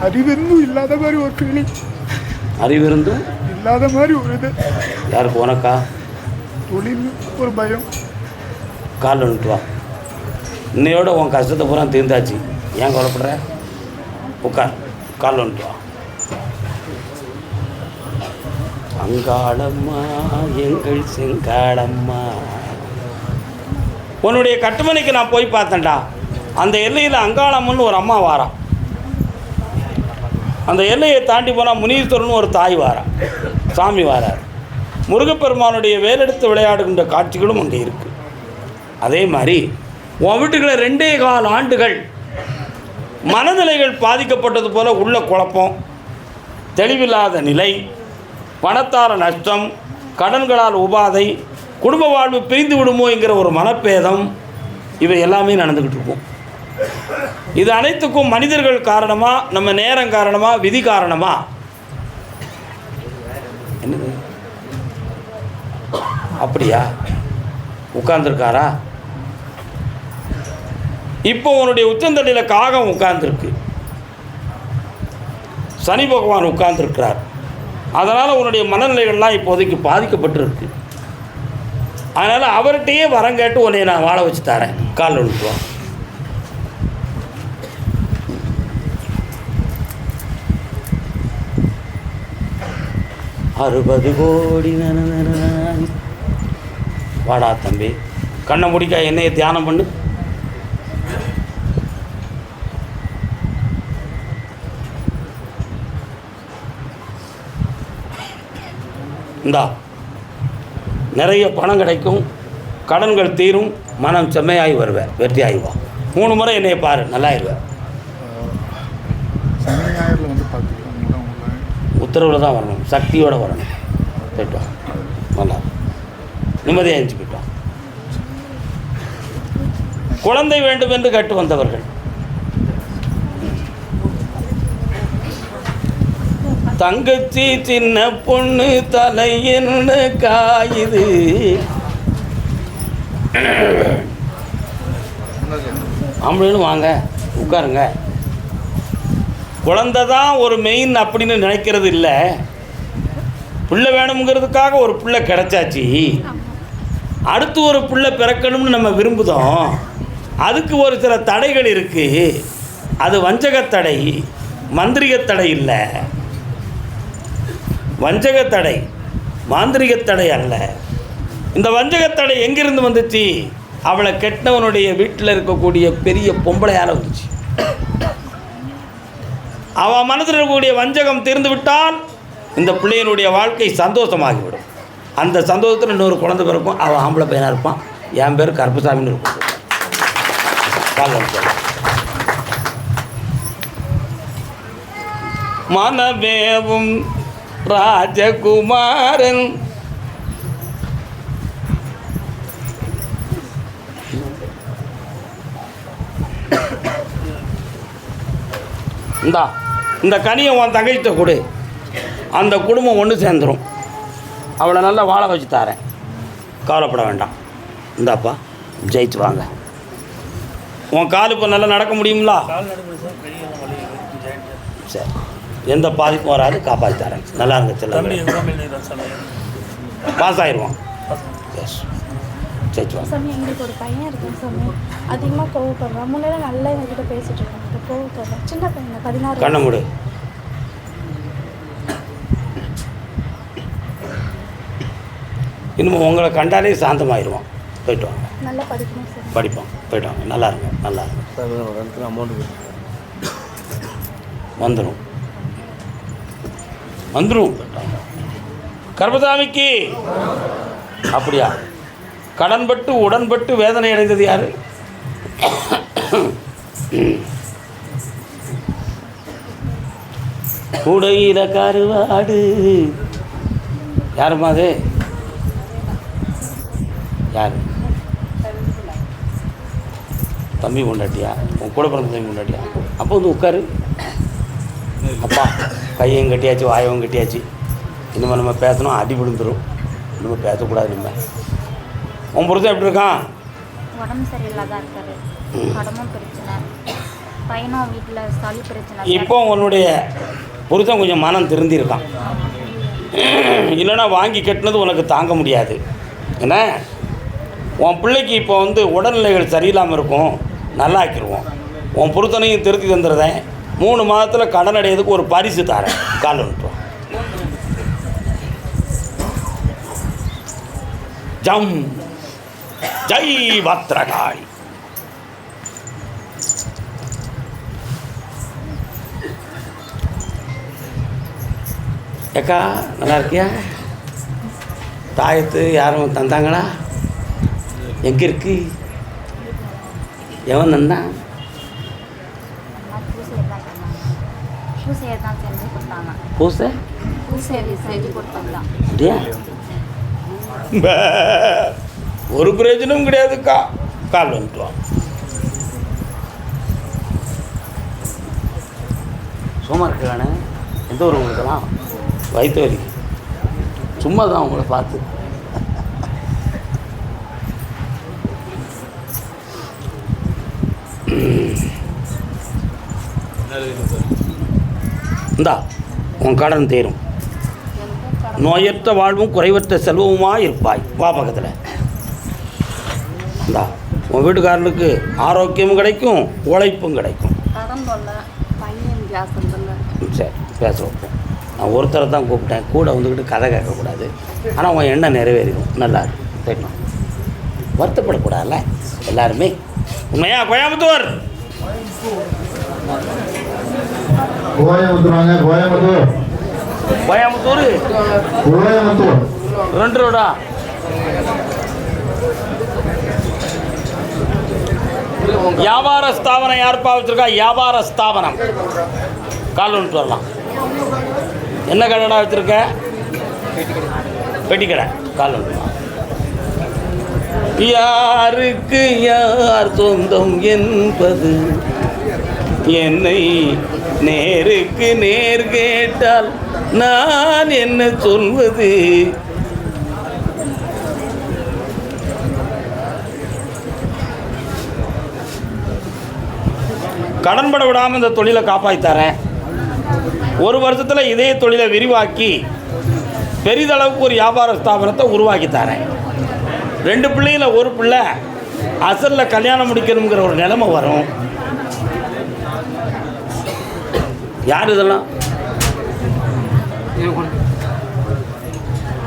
அறிவிருந்தும் இல்லாத மாதிரி ஒரு ஃபீலிங். அறிவிருந்தும் இல்லாத மாதிரி ஒரு இது. யாருக்கு? உனக்கா? தொழில் ஒரு பயம். கால் வந்துட்டு வா. இன்னையோட உன் கஷ்டத்தை பூரா தீர்ந்தாச்சு. ஏன் கவலைப்படுற? உட்கார். கால் வந்துட்டு வா. அங்காளம்மா எங்கள் செங்காளம்மா. உன்னுடைய கட்டுமனைக்கு நான் போய் பார்த்தேன்டா. அந்த எல்லையில் அங்காளம்மன்னு ஒரு அம்மா வாரா. அந்த எல்லையை தாண்டி போனால் முனீஸ்வரன் ஒரு தாய் வாரா, சாமி வாரார். முருகப்பெருமானுடைய வேலெடுத்து விளையாடுகின்ற காட்சிகளும் அங்கே இருக்குது. அதே மாதிரி உன் வீட்டுக்குள்ள 2.25 ஆண்டுகள் மனநிலைகள் பாதிக்கப்பட்டது போல் உள்ள குழப்பம், தெளிவில்லாத நிலை, பணத்தார நஷ்டம், கடன்களால் உபாதை, குடும்ப வாழ்வு பிரிந்து விடுமோ என்கிற ஒரு மனப்பேதம், இவை எல்லாமே நடந்துக்கிட்டு இருக்கும். இது அனைத்துக்கும் மனிதர்கள் காரணமா, நம்ம நேரம் காரணமா, விதி காரணமா? என்னது அப்படியா? உட்கார்ந்துருக்காரா? இப்போ உன்னுடைய உச்சந்தலையில் காகம் உட்கார்ந்துருக்கு, சனி பகவான் உட்கார்ந்துருக்கிறார். அதனால் உன்னுடைய மனநிலைகள்லாம் இப்போதைக்கு பாதிக்கப்பட்டிருக்கு. அதனால் அவர்கிட்டையே வரம் கேட்டு உன்னை நான் வாழ வச்சு தரேன். கால் விழுத்துவோம். அறுபது கோடி வாடா தம்பி. கண்ணை முடிக்க என்னைய தியானம் பண்ணு. இந்தா, நிறைய பணம் கிடைக்கும், கடன்கள் தீரும், மனம் செம்மையாகி வருவேன், வெற்றி ஆகிவா. 3 முறை என்னைய பாரு, நல்லாயிருவேன். சனி ஞாயிறில் வந்து பார்த்துக்கலாம். உத்தரவில் தான் வரணும், சக்தியோடு வரணும். போய்ட்டோம், நல்லா நிம்மதியாக எழுந்து போய்ட்டோம். குழந்தை வேண்டும் என்று கேட்டு வந்தவர்கள், தங்கச்சி சின்ன பொண்ணு தலையென்ன காயுது. ஆம்பளைன்னு வாங்க, உட்காருங்க. குழந்தை தான் ஒரு மெயின் அப்படின்னு நினைக்கிறது இல்லை. பிள்ளை வேணுங்கிறதுக்காக ஒரு பிள்ளை கிடைச்சாச்சு. அடுத்து ஒரு பிள்ளை பிறக்கணும்னு நம்ம விரும்புதோம். அதுக்கு ஒரு சில தடைகள் இருக்குது. அது வஞ்சகத்தடை, மந்திரிகத்தடை இல்லை. வஞ்சகத்தடை, மாந்திரிகத்தடை அல்ல. இந்த வஞ்சகத்தடை எங்கிருந்து வந்துச்சு? அவளை கெட்டவனுடைய வீட்டில் இருக்கக்கூடிய பெரிய பொம்பளையால் வந்துச்சு. அவன் மனதில் இருக்கக்கூடிய வஞ்சகம் தீர்ந்து விட்டால் இந்த பிள்ளையினுடைய வாழ்க்கை சந்தோஷமாகிவிடும். அந்த சந்தோஷத்தில் இன்னொரு குழந்தை பிறக்கும். அவன் ஆம்பளை பையனாக இருப்பான். என் பேர் கருப்பசாமின்னு இருக்கும். மனவேவும் ராஜகுமாரன் இந்த கனியை உன் தங்கைகிட்ட கொடு. அந்த குடும்பம் ஒன்று சேர்ந்துடும். அவளை நல்லா வாழ வச்சு தாரேன், கவலைப்பட வேண்டாம். இந்தாப்பா ஜெயிச்சு வாங்க. உன் கால் இப்போ நல்லா நடக்க முடியுங்களா? சரி, எந்த பாதிப்பும் வராது, காப்பாற்றி தரேன். நல்லா இருங்க செல்ல, பாஸ் ஆயிடுவோம். எஸ், ஜெயிச்சு வாங்க. சாமி, எங்களுக்கு ஒரு பையன் இருக்குங்க சாமி. அதிகமாக கோவப்படுறான். முன்னாடி நல்லா எங்ககிட்ட பேசிட்டு இருக்காங்க. இப்போ கோவப்படுறான். சின்ன பையன், 16. கண்ணை மூடு. இன்னும் உங்களை கண்டாலே சாந்தமாயிடுவான். போயிட்டு வாங்க. நல்லா படிக்கணும் சார். படிப்போம். போயிட்டு வாங்க. நல்லா இருங்க, நல்லா இருங்க. வந்துடும் வந்துடும். கர்மசாமிக்கு அப்படியா? கடன்பட்டு உடன்பட்டு வேதனை அடைந்தது யாரு? உடையில கருவாடு யாருமா அது? யார்? தம்பி கொண்டாட்டியா? உன் கூட பிறந்த தம்பி கொண்டாட்டியா? அப்போ வந்து உட்காரு. அப்பா கையும் கட்டியாச்சு, வாயவும் கட்டியாச்சு. இனிமேல் நம்ம பேசணும், அடி விழுந்துடும். இனிமேல் பேசக்கூடாது. நம்ம உன் புருஷன் எப்படி இருக்கான்? உடம்பு சரியில்லாத இருக்காரு. உடம்பும் பிரச்சனை, பையனும் வீட்டில் சளி பிரச்சனை. இப்போ உன்னுடைய புருஷன் கொஞ்சம் மனம் திருந்திருக்கான். இல்லைன்னா வாங்கி கட்டினது உனக்கு தாங்க முடியாது. என்ன, உன் பிள்ளைக்கு இப்போ வந்து உடல்நிலைகள் சரியில்லாமல் இருக்கும், நல்லா ஆக்கிடுவோம். உன் புருஷனையும் திருத்தி தந்துடுறேன். 3 மாதத்தில் கடன் அடையிறதுக்கு ஒரு பரிசு தரேன். கால் வந்துட்டோம். ஜம் ஜெய் பத்ரகாளி. ஏக்கா நல்லா இருக்கியா? தாயத்து யாரும் தந்தாங்களா? எங்கே இருக்கு? எவன் தந்தான்? பூசையை தான் செஞ்சு கொடுத்தாங்க. பூசை செஞ்சு கொடுத்தாங்க. அப்படியா? ஒரு பிரயோஜனமும் கிடையாதுக்கா. கால் வந்துட்டு வா. சும்மா இருக்கானே, எந்த ஒரு உங்களுக்கெல்லாம் வயிற்று வலி சும்மா தான் உங்களை பார்த்து. இந்தா உன் கடன் தீரும். நோயற்ற வாழ்வும் குறைவற்ற செல்வமுமாக இருப்பாய். வா பக்கத்தில். இந்தா உன் வீட்டுக்காரனுக்கு ஆரோக்கியமும் கிடைக்கும், உழைப்பும் கிடைக்கும். சரி, பேச வைப்போம். நான் ஒருத்தரை தான் கூப்பிட்டேன், கூட வந்துக்கிட்டு கதை கேட்கக்கூடாது. ஆனால் உன் எண்ணம் நிறைவேறிடும். நல்லா இருக்கும். சரிண்ணா, வருத்தப்படக்கூடாதுல்ல எல்லாருமே. உண்மையா? கோயம்புத்தூர் கோயம்புத்தூர் கோயம்புத்தூர் கோயம்புத்தூர் கோயம்புத்தூர் 2 ரோடா? வியாபார ஸ்தாபனம் யாருப்பா வச்சுருக்கா? வியாபார ஸ்தாபனம் கால் வந்துட்டு வரலாம். என்ன கடைடா வச்சுருக்க? பெட்டி கடை. கால் வந்துட்டு. யாருக்கு யார் சொந்தம் என்பது என்னை நேருக்கு நேர் கேட்டால் நான் என்ன சொல்வது? கடன்பட விடாமல் இந்த தொழிலை காப்பாற்றித்தரேன். 1 வருஷத்தில் இதே தொழிலை விரிவாக்கி பெரிதளவுக்கு ஒரு வியாபார ஸ்தாபனத்தை உருவாக்கி தரேன். 2 பிள்ளைங்கள ஒரு பிள்ளை அசலில் கல்யாணம் முடிக்கணுங்கிற ஒரு நிலைமை வரும். யார் இதெல்லாம்?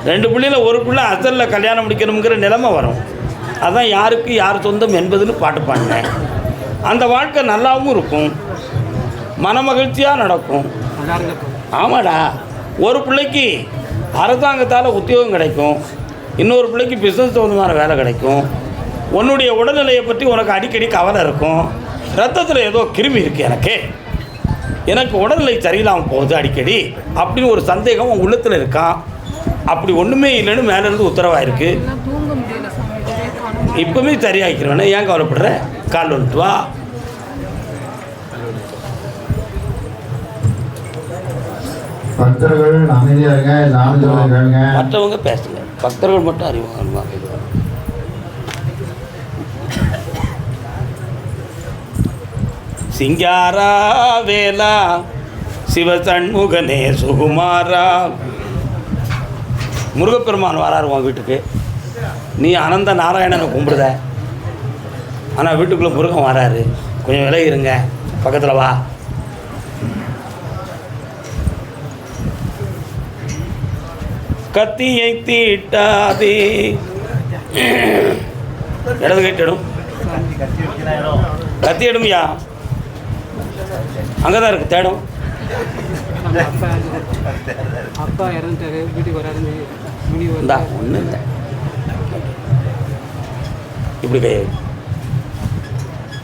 2 பிள்ளைங்கள ஒரு பிள்ளை அசலில் கல்யாணம் முடிக்கணுங்கிற நிலைமை வரும். அதான் யாருக்கு யார் சொந்தம் என்பதுன்னு பாட்டு பாடினேன். அந்த வாழ்க்கை நல்லாவும் இருக்கும், மன மகிழ்ச்சியாக நடக்கும். ஆமாடா, ஒரு பிள்ளைக்கு அரசாங்கத்தால் உத்தியோகம் கிடைக்கும், இன்னொரு பிள்ளைக்கு பிஸ்னஸ் சம்மந்தமான வேலை கிடைக்கும். உன்னுடைய உடல்நிலையை பற்றி உனக்கு அடிக்கடி கவலை இருக்கும். ரத்தத்தில் ஏதோ கிருமி இருக்குது, எனக்கு உடல்நிலை சரியில்லாமல் போகுது அடிக்கடி அப்படின்னு ஒரு சந்தேகம் உன் உள்ளத்தில் இருக்கான். அப்படி ஒன்றுமே இல்லைன்னு மேலேருந்து உத்தரவாயிருக்கு. இப்போவுமே சரியாகிக்கிறவனே, ஏன் கவலைப்படுற? கால் வந்துட்டு வா. பக்தர்கள் அமைதியாக இருங்க, நானும் சொல்லுங்க. மற்றவங்க பேசுங்க, பக்தர்கள் மட்டும் அறிவாங்க. சிங்காரா வேலா சிவசண்முகனே சுகுமாரா. முருகப்பெருமான் வராரு உன் வீட்டுக்கு. நீ அனந்த நாராயணனை கும்பிடுத, ஆனால் வீட்டுக்குள்ளே முருகன் வராரு. கொஞ்சம் விலகி இருங்க, பக்கத்தில் வா. கத்தியை தீட்டாதே. இடது கைட்டிடும், கத்தி எடுமையா, அங்கே தான் இருக்கு தேடும். அப்பா இறந்துட்டாரு, வீட்டுக்கு வராது. இந்தா ஒன்றும் இல்லை, இப்படி கை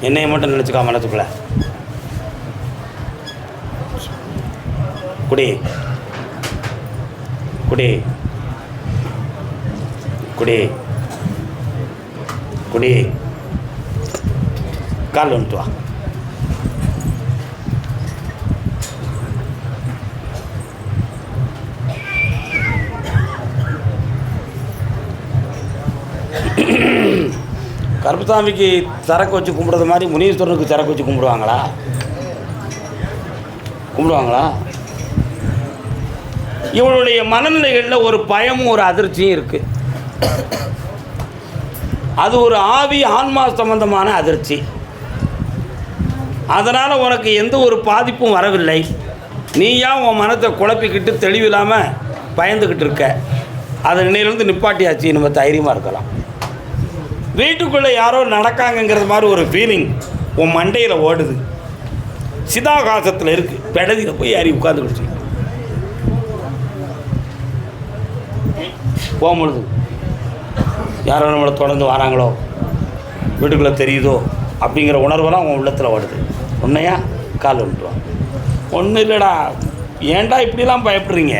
என்னையை மட்டும் நினச்சிக்கா மனத்துக்குள்ள. குடி குடி குடி குடி. கால் வந்துட்டு வா. கருப்பசாமிக்கு சரக்கு வச்சு கும்பிட்றது மாதிரி முனீஸ்வரனுக்கு சரக்கு வச்சு கும்பிடுவாங்களா? இவனுடைய மனநிலைகளில் ஒரு பயமும் ஒரு அதிர்ச்சியும் இருக்குது. அது ஒரு ஆவி ஆன்மா சம்பந்தமான அதிர்ச்சி. அதனால் உனக்கு எந்த ஒரு பாதிப்பும் வரவில்லை. நீயா உன் மனத்தை குழப்பிக்கிட்டு தெளிவில்லாமல் பயந்துக்கிட்டு இருக்க. அதை நிலையிலேருந்து நிப்பாட்டியாச்சு, நம்ம தைரியமாக இருக்கலாம். வீட்டுக்குள்ளே யாரோ நடக்காங்கங்கிறது மாதிரி ஒரு ஃபீலிங் உன் மண்டையில் ஓடுது. சிதாகாசத்தில் இருக்குது, பெடதியில் போய் யாரி உட்காந்துக்கிடுச்சு. போகும்பொழுது யாரோ நம்மளை தொடர்ந்து வராங்களோ, வீட்டுக்குள்ளே தெரியுதோ அப்படிங்கிற உணர்வெல்லாம் உன் உள்ளத்தில் ஓடுது. உன்னையா கால் வந்துடுவான். ஒன்றும் இல்லைடா, ஏன்டா இப்படிலாம் பயப்படுறீங்க?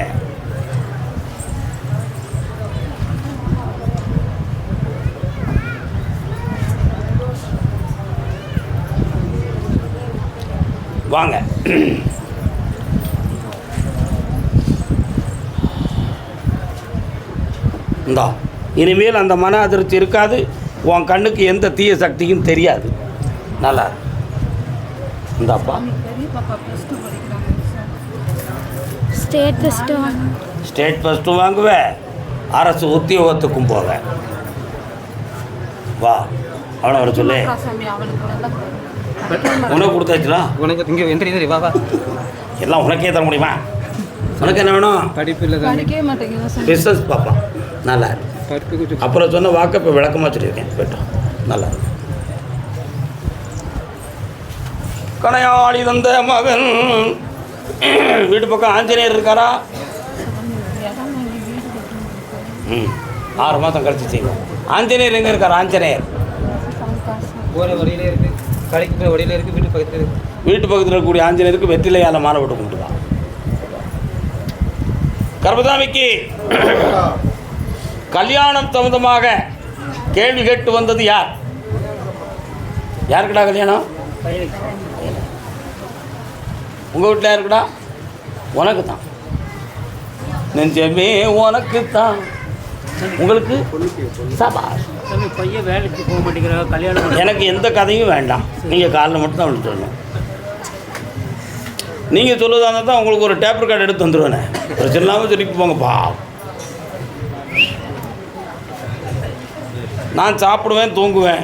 வாங்க. இந்தா, இனிமேல் அந்த மன அதிர்ச்சி இருக்காது. உன் கண்ணுக்கு எந்த தீய சக்தியும் தெரியாது. நல்லா இந்தாப்பா. ஸ்டேட் ஃபஸ்ட்டும் வாங்குவேன், அரசு உத்தியோகத்துக்கும் போவேன். வா, அவனை வர சொல்லு. உனக்கு கொடுத்தாச்சுலாம், உனக்கு இங்கே எந்திரி வா வா. எல்லாம் உனக்கே தர முடியுமா? உனக்கு என்ன வேணும்? படிப்பு இல்லை, படிக்கவே மாட்டேங்குது. பிஸ்னஸ் பார்ப்பான். நல்லா இருக்கு. படிப்பு கொஞ்சம் அப்புறம் சொன்ன வாக்க இப்போ விளக்கமாக சொல்லியிருக்கேன். போய்ட்டோம். நல்லா இருக்கு. கணையாளி தந்த மகன். வீட்டு பக்கம் ஆஞ்சநேயர் இருக்காரா? 6 மாதம் கழிச்சு செய்வோம். ஆஞ்சநேயர் எங்கே இருக்கார்? ஆஞ்சநேயர் போகிற வழியிலே இருக்குது, கடைக்கு போகிற வழியிலே இருக்குது, வீட்டு பக்கத்தில் இருக்குது. வீட்டு பக்கத்தில் இருக்கக்கூடிய ஆஞ்சநேயருக்கு வெற்றிலையால் மாலை போட்டு கும்பிட்டுதான். கர்பசாமிக்கு கல்யாணம் சம்பந்தமாக கேள்வி கேட்டு வந்தது யார்? யாருக்குடா கல்யாணம்? உங்கள் வீட்டில் யாருக்குடா? உனக்கு தான். நெஞ்சமே உனக்கு தான். உங்களுக்கு சபாஷ். பையன் வேலைக்கு போக மாட்டேங்கிற கல்யாணம். எனக்கு எந்த கதையும் வேண்டாம், நீங்கள் காலில் மட்டும் தான் அவனுக்கு சொல்லணும். நீங்கள் சொல்லுவதாக இருந்தால் தான் உங்களுக்கு ஒரு டேப் ரெக்கார்டு எடுத்து வந்துடுவேனே. பிரச்சனை இல்லாமல் சொல்லிட்டு போங்கப்பா. நான் சாப்பிடுவேன், தூங்குவேன்,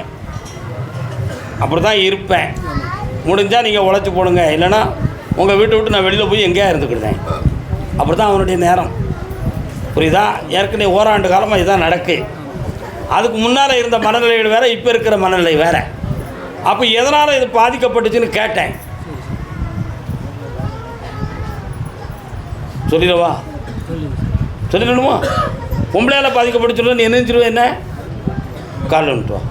அப்படி தான் இருப்பேன். முடிஞ்சால் நீங்கள் உழைச்சி போடுங்க, இல்லைன்னா உங்கள் வீட்டை விட்டு நான் வெளியில் போய் எங்கேயா இருந்துக்கிட்டேன். அப்படி தான் அவனுடைய நேரம். புரியுதா? ஏற்கனவே ஓராண்டு காலமாக இதுதான் நடக்கு. அதுக்கு முன்னால் இருந்த மனநிலைகள் வேறு, இப்போ இருக்கிற மனநிலை வேறு. அப்போ எதனால் இது பாதிக்கப்பட்டுச்சுன்னு கேட்டேன். சொல்லிடவா? சொல்லிடணுமா? பொம்பளையால் பாதிக்கப்பட்டுச்சுன்னு நீ நினைச்சிருவேன். என்ன காலில் வந்துட்டு வா.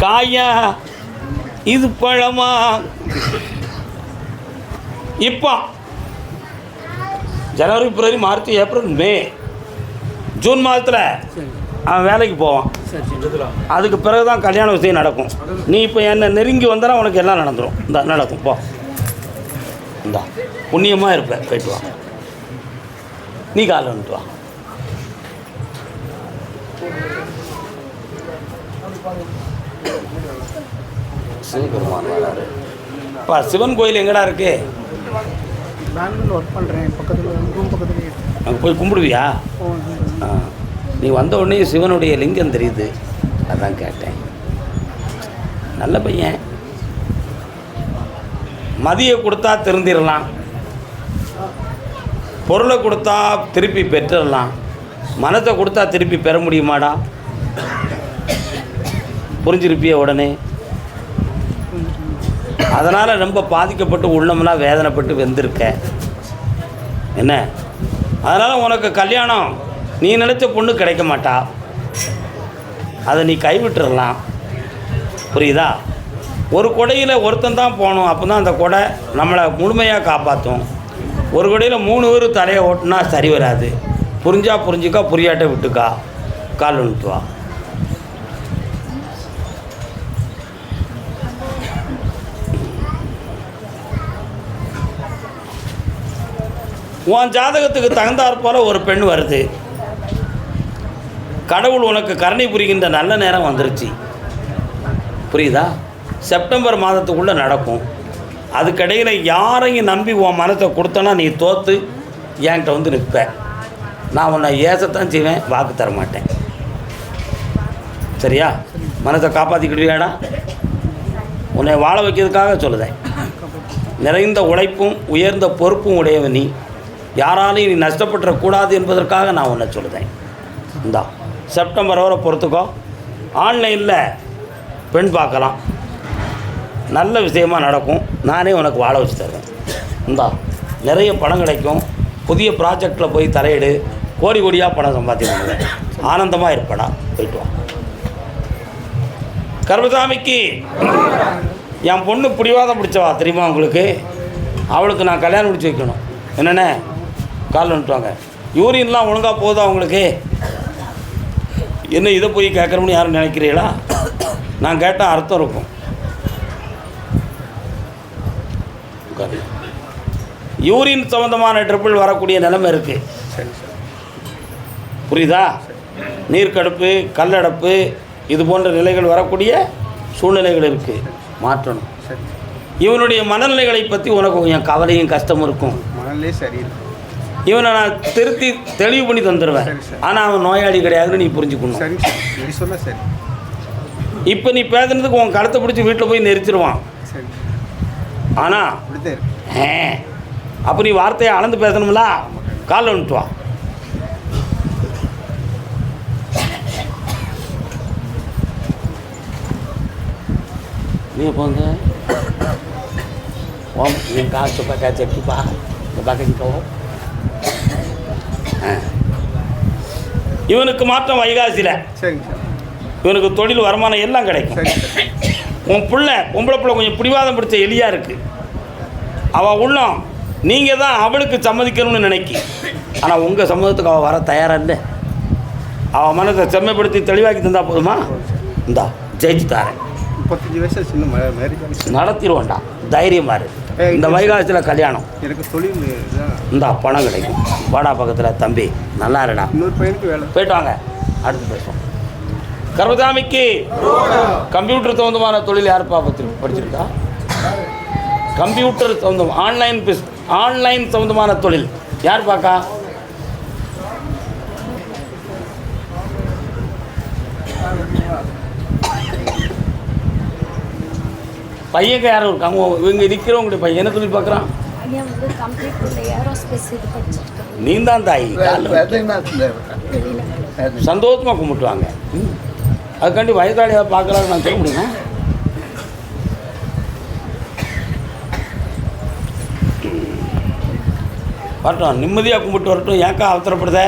காயா இது பழமா? இப்போ ஜனவரி, பிப்ரவரி, மார்ச், ஏப்ரல், மே, ஜூன் மாதத்தில் அவன் வேலைக்கு போவான். அதுக்கு பிறகு தான் கல்யாண விஷயம் நடக்கும். நீ இப்போ என்ன நெருங்கி வந்தால் உனக்கு எல்லாம் நடந்துடும். இந்த நடக்கும். போ, இந்தா புண்ணியமாக இருப்பேன். போயிட்டு வா. நீ காலைல வந்துட்டு வா. சிவபெருமான் வராரு. இப்போ சிவன் கோயில் எங்கடா இருக்கு? பெங்களூரில் ஒர்க் பண்ணுறேன். பக்கத்தில் ரூம் பக்கத்துலேயே. அங்கே போய் கும்பிடுவியா? நீ வந்த உடனே சிவனுடைய லிங்கம் தெரியுது, அதான் கேட்டேன். நல்ல பையன். மதியை கொடுத்தா திருந்திடலாம், பொருளை கொடுத்தா திருப்பி பெற்றுடலாம், மனத்தை கொடுத்தா திருப்பி பெற முடியுமாடா? புரிஞ்சிருப்பிய உடனே. அதனால் ரொம்ப பாதிக்கப்பட்டு உள்ளமெல்லாம் வேதனைப்பட்டு வெந்திருக்க. என்ன? அதனால் உனக்கு கல்யாணம் நீ நினச்ச பொண்ணு கிடைக்க மாட்டா. அதை நீ கைவிட்டுறலாம். புரியுதா? ஒரு கொடையில் ஒருத்தன் தான் போகணும். அப்போ தான் அந்த கொடை நம்மளை முழுமையாக காப்பாற்றும். ஒரு கொடையில் 3 பேர் தலையை ஓட்டுனா சரி வராது. புரிஞ்சா புரிஞ்சுக்கா, புரியாட்ட விட்டுக்கா. கால் வந்துட்டு வா. உன் ஜாதகத்துக்கு தகுந்தாற் போல ஒரு பெண் வருது. கடவுள் உனக்கு கருணை புரிகின்ற நல்ல நேரம் வந்துருச்சு. புரியுதா? செப்டம்பர் மாதத்துக்குள்ளே நடக்கும். அதுக்கிடையில் யாரையும் நம்பி உன் மனத்தை கொடுத்தனா நீ தோற்று என்கிட்ட வந்து நிற்ப. நான் உன்னை ஏசத்தான் செய்வேன், வாக்கு தர மாட்டேன். சரியா? மனத்தை காப்பாற்றிக்கிடுவியாடா? உன்னை வாழ வைக்கிறதுக்காக சொல்லுதேன். நிறைந்த உழைப்பும் உயர்ந்த பொறுப்பும் உடையவன் நீ. யாராலையும் நீ நஷ்டப்பட்டுறக்கூடாது என்பதற்காக நான் உன்னை சொல்லுதேன். இந்தா செப்டம்பர் வரை பொறுத்துக்கோ. ஆன்லைனில் பெண் பார்க்கலாம், நல்ல விஷயமாக நடக்கும். நானே உனக்கு வாழ வச்சு தருவேன். இந்தா நிறைய பணம் கிடைக்கும். புதிய ப்ராஜெக்டில் போய் தலையிடு. கோடி கோடியாக பணம் சம்பாதிக்க ஆனந்தமாக இருப்படா. போயிட்டு வா. கர்மசாமிக்கு என் பொண்ணு பிடிவாதம் பிடிச்சவா தெரியுமா உங்களுக்கு? அவளுக்கு நான் கல்யாணம் முடிச்சு வைக்கணும். என்னென்ன கால் வந்துட்டுவாங்க. யூரின்லாம் ஒழுங்காக போகுதா அவங்களுக்கு? என்ன இதை போய் கேட்குறோம்னு யாரும் நினைக்கிறீங்களா? நான் கேட்டால் அர்த்தம் இருக்கும். யூரின் சம்மந்தமான ட்ரிபிள் வரக்கூடிய நிலைமை இருக்குது. புரியுதா? நீர்க்கடுப்பு, கல்லடப்பு, இது போன்ற நிலைகள் வரக்கூடிய சூழ்நிலைகள் இருக்குது. மாற்றணும். இவனுடைய மனநிலைகளை பற்றி உனக்கு கொஞ்சம் கவலையும் கஷ்டமும் இருக்கும். மனநிலை சரியில்லை. இவனை நான் திருத்தி தெளிவு பண்ணி தந்துடுவேன். ஆனால் அவன் நோயாளி கிடையாதுன்னு நீ புரிஞ்சுக்கணும். சரி சரி சொன்னால் சரி. இப்போ நீ பேசுனதுக்கு உன் கழுத்தை பிடிச்சி வீட்டில் போய் நெரிச்சிருவான். சரி. ஆனால் அப்படித்தான் இருக்கு. அப்போ நீ வார்த்தையை அளந்து பேசணும்ல. காலில் வந்துட்டு வா. நீ போங்க. ஓம் என் காசு பக்கா செட்டுப்பா இந்த பக்கம். இவனுக்கு மாற்றம் வைகாசியில். சரிங்க சார். இவனுக்கு தொழில் வருமானம் எல்லாம் கிடைக்கும். சரி சார். உன் பிள்ளை பொம்பளை பிள்ளை கொஞ்சம் பிடிவாதம் பிடிச்ச எலியாக இருக்குது. அவள் உள்ளம் நீங்கள் தான் அவளுக்கு சம்மதிக்கணும்னு நினைக்கி. ஆனால் உங்கள் சம்மதத்துக்கு அவள் வர தயாராக இல்லை. அவள் மனத்தை செம்மைப்படுத்தி தெளிவாக்கி தந்தா போதுமா? இந்தா ஜெயிச்சு தாரேன். 35 வயசு சின்ன மேரேஜ் நடத்திடுவோண்டா. தைரியமாக இருக்கு. இந்த வைகாசியில் கல்யாணம். எனக்கு தொழில் இந்தா பணம் கிடைக்கும். வாடா பக்கத்தில் தம்பி, நல்லா இருடா. இன்னொரு பையனுக்கு வேலை. போயிட்டு வாங்க, அடுத்து பேசுவோம். கர்மசாமிக்கு கம்ப்யூட்டர் சம்மந்தமான தொழில் யாருப்பா படிச்சிருக்கா? கம்ப்யூட்டர் சம்மந்தம் ஆன்லைன் சம்மந்தமான தொழில் யார் பார்க்கா? பையன் யாரும் இருக்காங்க இவங்க இருக்கிறவங்களுடைய பையன் என்ன சொல்லி பார்க்குறான்? பையன் வந்து கம்ப்ளீட் ஏரோஸ்பேஸ் இது படிச்சிருக்கான். நீ தான் தாய் சந்தோஷமாக கும்பிட்டுவாங்க. அதுக்காண்டி வயதாளியாக பார்க்குறாங்க நான் சொல்ல முடியுமா? வரட்டும், நிம்மதியாக கும்பிட்டு வரட்டும். ஏக்கா அவசரப்படுத?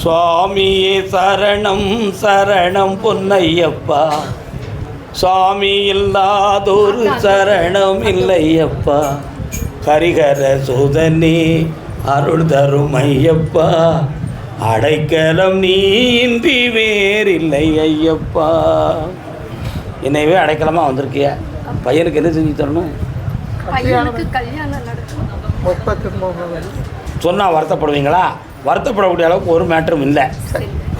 சுவாமியே சரணம் சரணம் பொன்னையப்பா, சுவாமி இல்லாதொரு சரணம் இல்லையப்பா, ஹரிஹர சோதனே அருள் தரும் ஐயப்பா, அடைக்கலம் நீ இன்றி வேறில்லை ஐயப்பா. என்னையவே அடைக்கலமாக வந்திருக்கிய பையனுக்கு என்ன செஞ்சு தரணும்? பையனுக்கு கல்யாணம் நடக்கும். சொன்னால் வருத்தப்படுவீங்களா? வருத்தப்படக்கூடிய அளவுக்கு ஒரு மேட்டரும் இல்லை.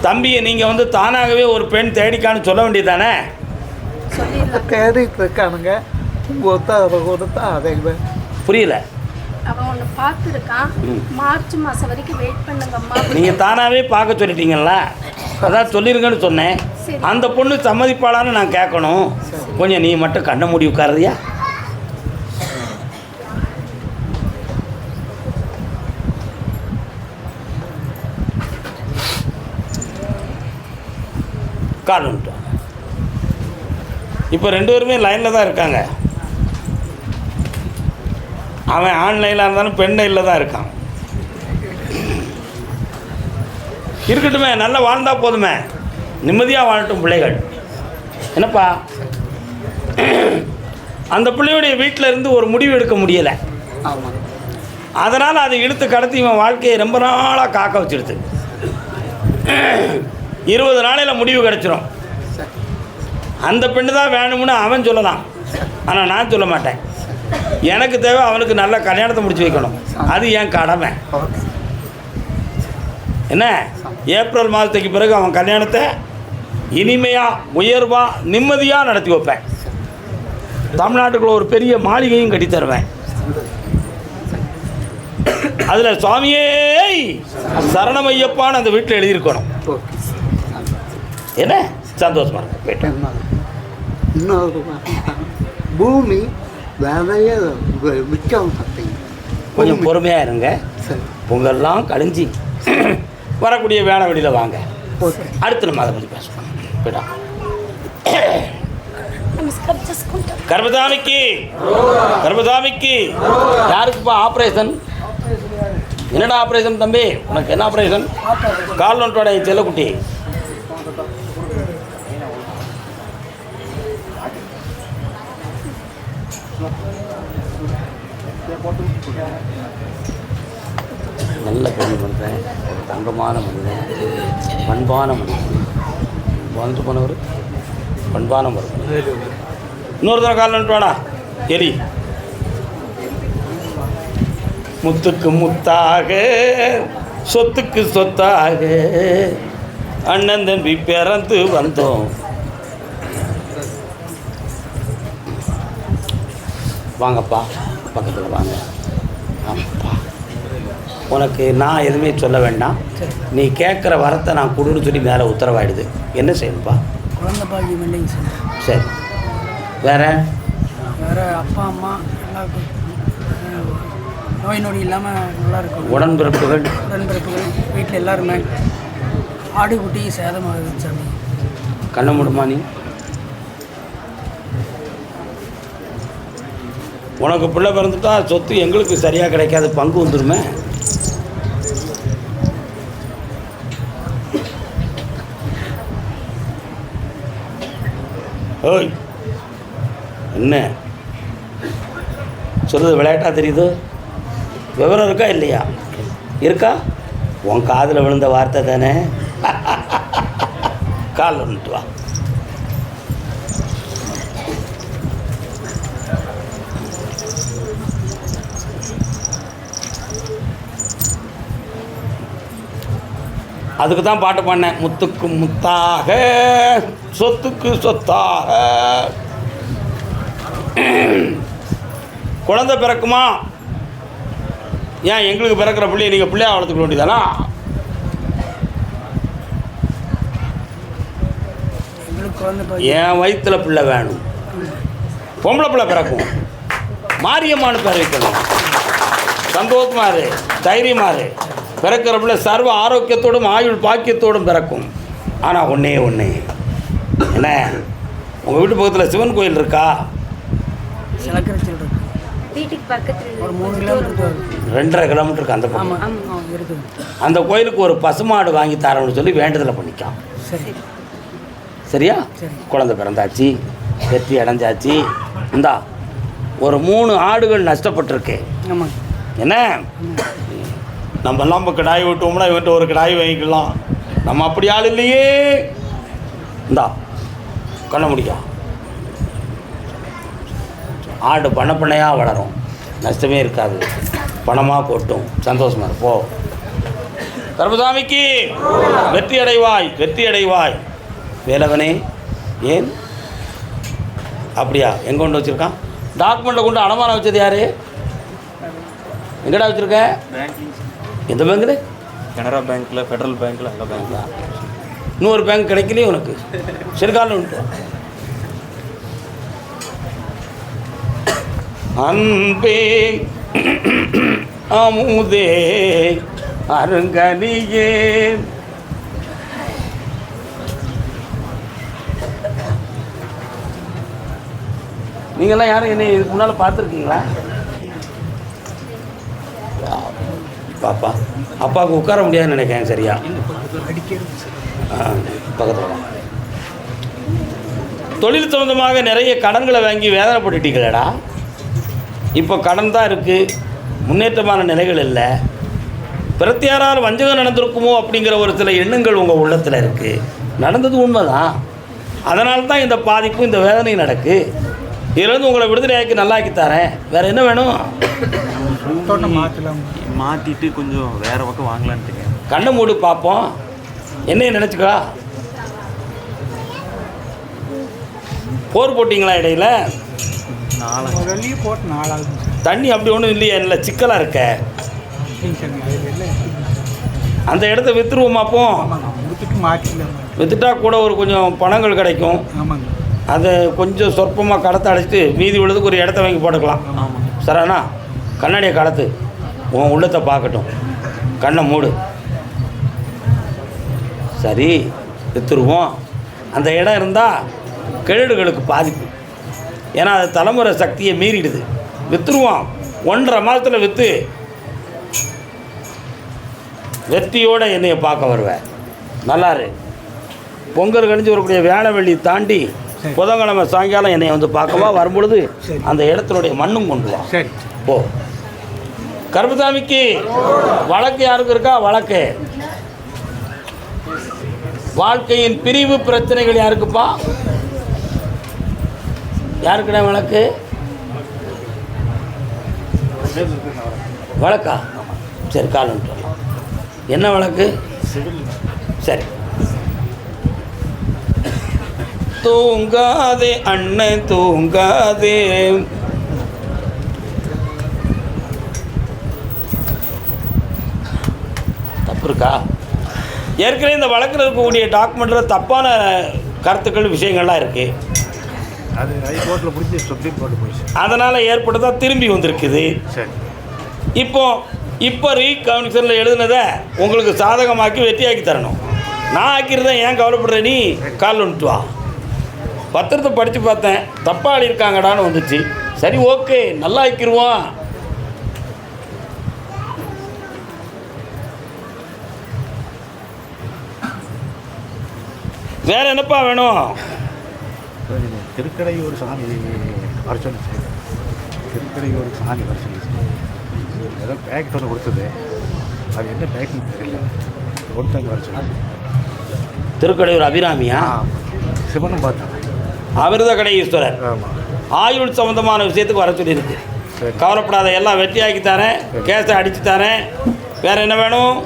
தம்பியை நீங்கள் வந்து தானாகவே ஒரு பெண் தேடிக்கான்னு சொல்ல வேண்டியதானே? தேடிட்டு இருக்கானுங்க, கொடுத்தா அதை புரியல. அவன் ஒன்று பார்த்துருக்கான். மார்ச் மாதம் வரைக்கும் வெயிட் பண்ணுங்கம்மா. நீங்கள் தானாகவே பார்க்க சொல்லிட்டீங்களா? அதான் சொல்லிருங்கன்னு சொன்னேன். அந்த பொண்ணு சம்மதிப்பாளான்னு நான் கேட்கணும். கொஞ்சம் நீ மட்டும் கண்ண மூடி உட்காருறியா? காணுன்ட்டு இப்போ 2 பேருமே லைனில் தான் இருக்காங்க. அவன் ஆன்லைனில் இருந்தாலும் பெண் லைனில் தான் இருக்கான். இருக்கட்டுமே, நல்லா வாழ்ந்தா போதுமே, நிம்மதியாக வாழட்டும் பிள்ளைகள். என்னப்பா, அந்த பிள்ளையுடைய வீட்டில் இருந்து ஒரு முடிவு எடுக்க முடியலை. அதனால் அதை இழுத்து கடத்தி இவன் வாழ்க்கையை ரொம்ப நாளாக காக்க வச்சிடுது. 20 நாளையில் முடிவு கிடச்சிரும். அந்த பெண்ணு தான் வேணும்னு அவன் சொல்லலாம், ஆனால் நான் சொல்ல மாட்டேன். எனக்கு தேவை அவனுக்கு நல்ல கல்யாணத்தை முடிச்சு வைக்கணும். அது என் கடமை. என்ன, ஏப்ரல் மாதத்துக்கு பிறகு அவன் கல்யாணத்தை இனிமையாக உயர்வாக நிம்மதியாக நடத்தி வைப்பேன். தமிழ்நாட்டுக்குள்ள ஒரு பெரிய மாளிகையும் கட்டி தருவேன். அதில் சுவாமியே சரணமையப்பான்னு அந்த வீட்டில் எழுதியிருக்கணும். என்ன சந்தோஷமா இருக்கு. போயிட்டேன். இன்னொரு பூமி வேலைய விற்கவும் கொஞ்சம் பொறுமையாக இருங்க. பொங்கல்லாம் கழிஞ்சி வரக்கூடிய வேலை வெளியில் வாங்க. அடுத்து நம்ம அதை பற்றி பேசுவோம். போயிட்டா. கர்மசாமிக்கு கர்மசாமிக்கு யாருக்குப்பா ஆப்ரேஷன்? என்னடா ஆப்ரேஷன் தம்பி? உனக்கு என்ன ஆப்ரேஷன்? கால் நோட்டோட செல்லக்குட்டி. நல்ல பெண் பண்ணுறேன், ஒரு தங்கமான மனிதன், பண்பான மனிதன். வந்துட்டு போனவர் பண்பான மனிதன். இன்னொரு தடவை கால் நோட்டோடா எரி. முத்துக்கு முத்தாக சொத்துக்கு சொத்தாக அண்ணன் தம்பி பிறந்து வந்தோம். வாங்கப்பா, பக்கத்தில் வாங்க. ஆமாப்பா, உனக்கு நான் எதுவுமே சொல்ல வேண்டாம். நீ கேட்குற வரத்தை நான் கொடுன்னு சொல்லி மேலே உத்தரவாயிடுது. என்ன செய்யணும்ப்பா? குழந்தை பாக்கியம் இல்லைங்க சார். சரி, வேறு வேறு அப்பா அம்மா எல்லாருக்கும் நோய் நொடி இல்லாமல் நல்லா இருக்கும். உடன்பிறப்புகள் வீட்டில் எல்லாருமே. ஆடு குட்டி சேதமாகுது சாமி. கண்ண மூடுமா நீ? உனக்கு பிள்ளை பிறந்துட்டா சொத்து எங்களுக்கு சரியாக கிடைக்காது, பங்கு வந்துடுமே. ஓய், என்ன சொல்கிறது விளையாட்டாக தெரியுது? விவரம் இருக்கா இல்லையா? இருக்கா? உன் காதில் விழுந்த வார்த்தை தானே. கால் வந்துட்டு வா. அதுக்கு தான் பாட்டு பாடினேன். முத்துக்கு முத்தாக சொத்துக்கு சொத்தாக. குழந்தை பிறக்குமா? ஏன் எங்களுக்கு பிறக்கிற பிள்ளைய நீங்கள் பிள்ளையா வளர்த்துக்க வேண்டியதானா? குழந்தை என் வயிற்றுல பிள்ளை வேணும், பொம்பளை பிள்ளை பிறக்கும், மாரியம்மானு பேர் வைக்கணும், சந்தோஷமா இரு, தைரியமா இரு, பிறக்கிற பிள்ளை சர்வ ஆரோக்கியத்தோடும் ஆயுள் பாக்கியத்தோடும் பிறக்கும். ஆனால் ஒன்றே ஒன்று என்ன, உங்கள் வீட்டு பக்கத்தில் சிவன் கோயில் இருக்கா? சிலக்கரைச்சல் இருக்கு. வீட்டுக்கு பக்கத்தில் ஒரு 3 கிலோமீட்டர் 2.5 கிலோமீட்டருக்கு அந்த பக்கம். ஆமாம் இருக்குது. அந்த கோயிலுக்கு ஒரு பசுமாடு வாங்கி தரோம்னு சொல்லி வேண்டுதலை பண்ணிக்கலாம். சரி சரியா? சரி. குழந்தை பிறந்தாச்சு, வெற்றி அடைஞ்சாச்சு. இந்தா ஒரு 3 ஆடுகள் நஷ்டப்பட்டிருக்கு. ஆமாம். என்ன நம்மெல்லாம் இப்போ கிடாய் விட்டோம்னா இவன்ட்டு ஒரு கிடாய் வாங்கிக்கலாம். நம்ம அப்படி ஆள் இல்லையே. இந்தா கண்ண முடியும். ஆடு பண்ணையாக வளரும், நஷ்டமே இருக்காது, பணமாக கொட்டும், சந்தோஷமாக இருப்போ. கருப்பசாமிக்கு வெற்றி அடைவாய், வெற்றி அடைவாய். வேலவனே ஏன் அப்படியா? எங்கே கொண்டு வச்சுருக்கான்? டாக்குமெண்ட்டை கொண்டு அடமானம் வச்சது யார்? எங்கடா வச்சுருக்க? எந்த பேங்க்கில்? கனரா பேங்க்கில், ஃபெடரல் பேங்க்கில், எல்லா பேங்க்கில். இன்னொரு பேங்க் கிடைக்கலையே உனக்கு? சரிகாலம் உண்டு. அன்பே அமுதே அருங்கனியே நீங்கள்லாம் யாரும் என்னை இதுக்கு முன்னால் பார்த்துருக்கீங்களா? பாப்பா அப்பாவுக்கு உட்கார முடியாதுன்னு நினைக்கிறேன். சரியா? பக்கத்தில் தொழில் சம்பந்தமாக நிறைய கடன்களை வாங்கி வேதனைப்பட்டுட்டீங்களேடா. இப்போ கடன் தான் இருக்குது, முன்னேற்றமான நிலைகள் இல்லை. பிரத்தியாரால் வஞ்சகம் நடந்திருக்குமோ அப்படிங்கிற ஒரு சில எண்ணங்கள் உங்கள் உள்ளத்தில் இருக்குது. நடந்தது உண்மைதான். அதனால தான் இந்த பாதிப்பும் இந்த வேதனையும் நடக்கு. இதுலேருந்து உங்களை விடுதலையாக்கி நல்லாக்கி தரேன். வேறு என்ன வேணும்? மாற்றிட்டு கொஞ்சம் வேறு பக்கம் வாங்கலான்ட்டுங்க. கண்ணை மூடு பார்ப்போம். என்னைய நினச்சிக்கா? போர் போட்டிங்களா இடையில? 4 தண்ணி அப்படி ஒன்றும் இல்லையா? இல்லை சிக்கலாக இருக்க. அந்த இடத்த விற்றுருவோமாப்போ? விற்றுட்டா கூட ஒரு கொஞ்சம் பணங்கள் கிடைக்கும். அதை கொஞ்சம் சொற்பமாக கடத்தை அடைச்சிட்டு மீதி உள்ளதுக்கு ஒரு இடத்த வாங்கி போட்டுக்கலாம். சராண்ணா கண்ணாடியை கடத்து, உன் உள்ளத்தை பார்க்கட்டும். கண்ணை மூடு. சரி விற்றுருவோம். அந்த இடம் இருந்தால் கிழடுகளுக்கு பாதிப்பு. ஏன்னா அது தலைமுறை சக்தியை மீறிடுது. விற்றுருவோம். 1.5 மாதத்தில் விற்று வெற்றியோடு என்னையை பார்க்க வருவேன். நல்லாரு. பொங்கல் கழிஞ்சு வரக்கூடிய வேளவெள்ளி தாண்டி புதன்கிழமை சாயங்காலம் என்னை வந்து பார்க்கவா. வரும்பொழுது அந்த இடத்தினுடைய மண்ணும் கொண்டு வா. போ. கருப்பசாமிக்கு வழக்கு யாருக்கு இருக்கா? வழக்கு வாழ்க்கையின் பிரிவு பிரச்சனைகள் யாருக்குப்பா? யாருக்குடா வழக்கு? வழக்கா? சரி கால் வந்துட்டு. என்ன வழக்கு? சரி. தூங்காதே அண்ணன் தூங்காதே, தப்பு இருக்கா? ஏற்கனவே இந்த வழக்கில் இருக்கக்கூடிய டாக்குமெண்ட்டில் தப்பான கருத்துக்கள் விஷயங்கள்லாம் இருக்குது. அது ஹைகோர்ட்டில் பிடிச்சி சுப்ரீம் கோர்ட்டு போயிடுச்சு. அதனால் ஏற்பட்டதாக திரும்பி வந்திருக்குது. சரி. இப்போ ரீகவுன்சிலில் எழுதுனதை உங்களுக்கு சாதகமாக்கி வெற்றியாக்கி தரணும். நான் ஆக்கியிருந்தேன், ஏன் கவலைப்படுற? நீ கால் வந்துட்டு வா. பத்திரத்தை படித்து பார்த்தேன், தப்பாக எழுதியிருக்காங்கடான்னு வந்துச்சு. சரி ஓகே, நல்லா ஆக்கிடுவோம். வேறு என்னப்பா வேணும்? திருக்கடையூர் சாமி வர சொல்லிச்சு. திருக்கடையூர் சாமி வர சொல்லிச்சு. ஏதோ பேக்கெட் ஒன்று கொடுத்தது, அது என்ன பேக்கெட்னு தெரியல. ஒருத்தங்க வர சொல்லி. திருக்கடையூர் அபிராமியா? சிவனும் பார்த்தேன். அமிர்த கடை ஈஸ்வரர். ஆமாம். ஆயுள் சம்மந்தமான விஷயத்துக்கு வர சொல்லியிருக்கு. கவலைப்படாத, எல்லாம் வெற்றியாக்கி தரேன், கேஸை அடித்து தரேன். வேறு என்ன வேணும்?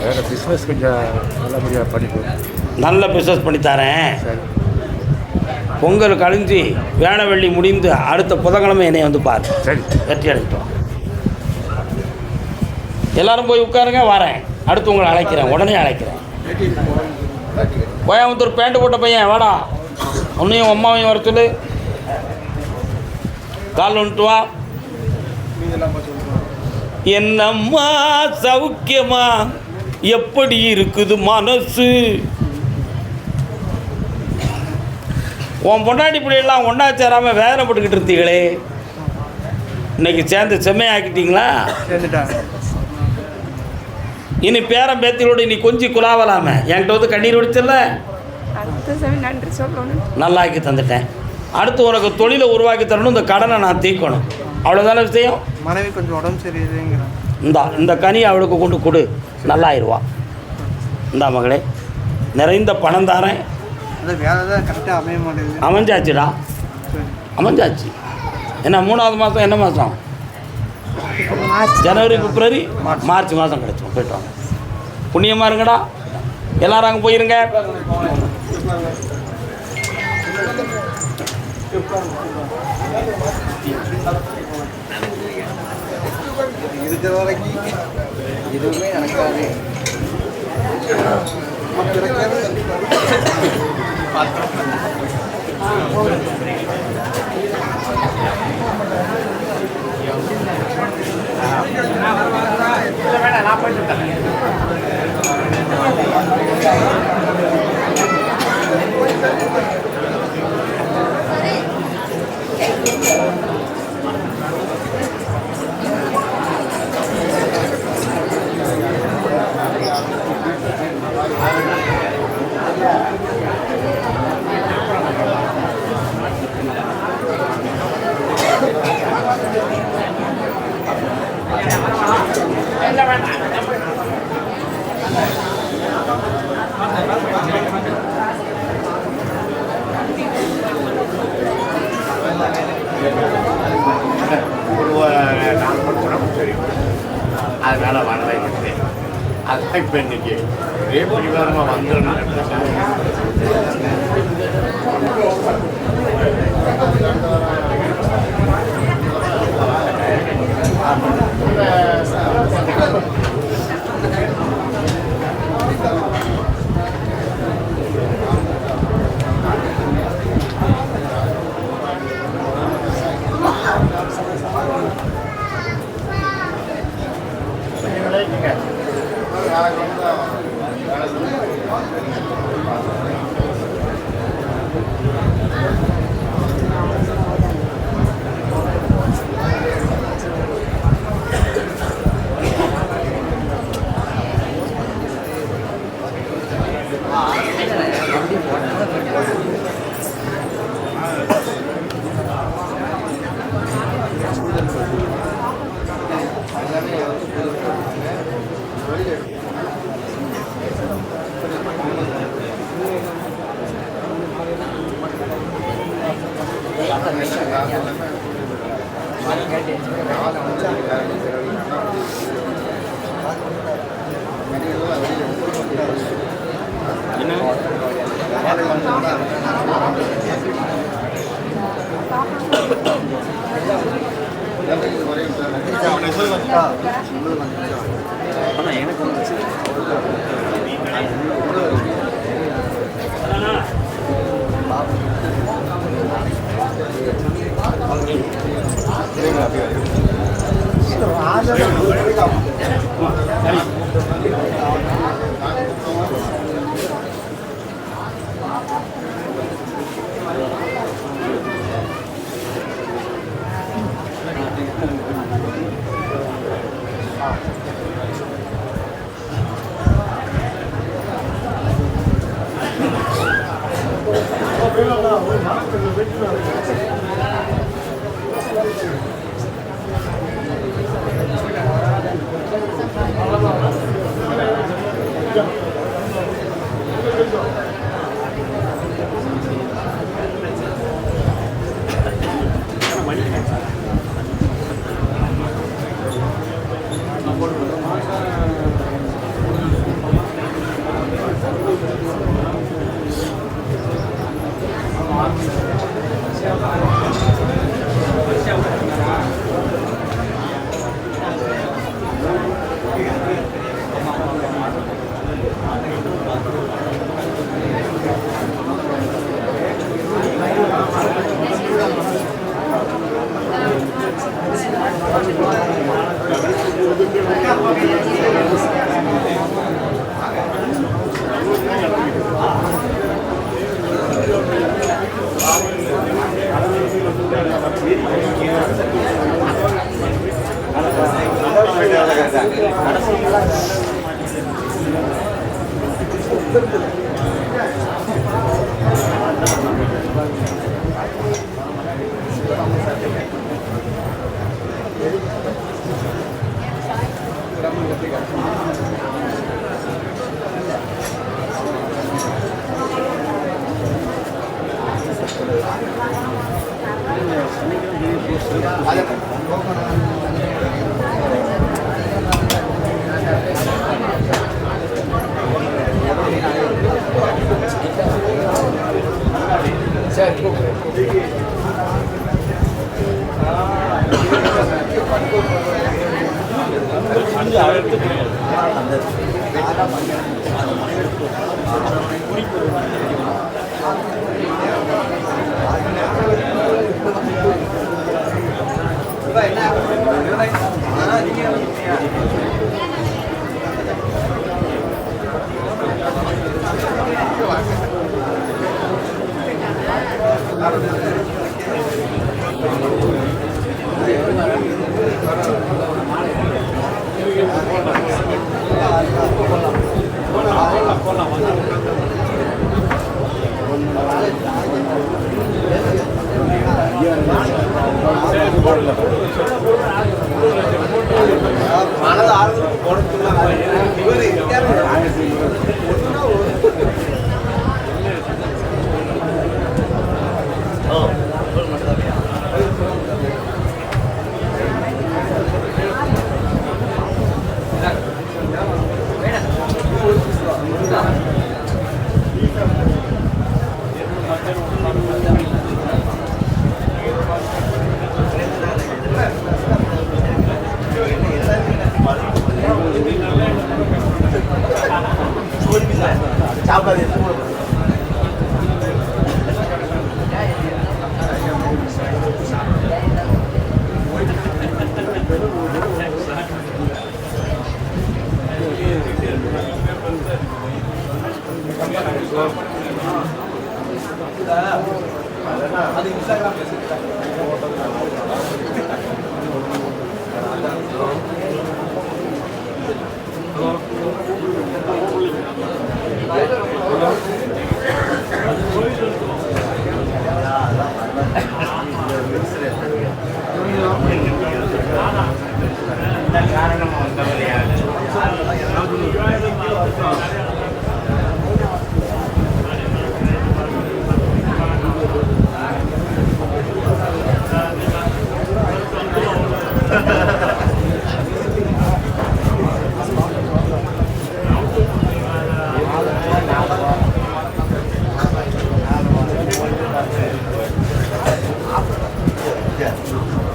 வேறு பிஸ்னஸ் கொஞ்சம் நல்லபடியாக பண்ணிக்குவோம். நல்ல பிஸ்னஸ் பண்ணி தரேன். பொங்கல் கழிஞ்சு வேளவெள்ளி முடிந்து அடுத்த புதன்கிழமை என்னை வந்து பாரு. சரி. வெற்றி அடைஞ்சிட்டோம். எல்லாரும் போய் உட்காருங்க, வரேன். அடுத்து உங்களை அழைக்கிறேன், உடனே அழைக்கிறேன். கோயம்புத்தூர் பேண்ட் போட்ட பையன் வாடா, உன்னையும் அம்மாவையும் வர சொல்லு. கால் வந்துட்டு வா. என்னம்மா சௌக்கியமா, எப்படி இருக்குது மனசு? உன் பொண்டாட்டி பிள்ளைலாம் ஒன்றா சேராமல் வேதனைப்பட்டுக்கிட்டு இருந்தீங்களே, இன்னைக்கு சேர்ந்து செம்மையாக்கிட்டீங்களா? இனி பேரம் பேத்தியோடு நீ கொஞ்சம் குலாவலாம என்கிட்ட வந்து கண்ணீர் வடிச்சல, நன்றி சொல்லணும். நல்லாக்கி தந்துட்டேன். அடுத்து உனக்கு தொழிலை உருவாக்கி தரணும், இந்த கடனை நான் தீர்க்கணும். அவ்வளோதான விஷயம். மனைவி கொஞ்சம் உடம்பு சரியில்லைங்கிறான். இந்த கனி அவளுக்கு கொண்டு கொடு, நல்லாயிருவா. இந்தா மகளே, நிறைந்த பணம் தாரேன். வேலை தான் கரெக்டாக அமைய மாட்டேங்குது. அமைஞ்சாச்சுடா, அமைஞ்சாச்சு. என்ன 3வது மாதம் என்ன மாதம்? ஜனவரி, பிப்ரவரி, மார்ச் மாதம் கிடைச்சோம். போய்ட்டு வாங்க, புண்ணியமாக இருங்கடா. எல்லாரும் அங்கே போயிருங்க. இருக்கிற வரைக்கும் எதுவுமே நடக்காது. அதனால வரலை. அதுதான் இப்போ இன்னைக்கு ஒரே பரிவாரமாக வந்துடணும். காரணமாக வந்தவரையாக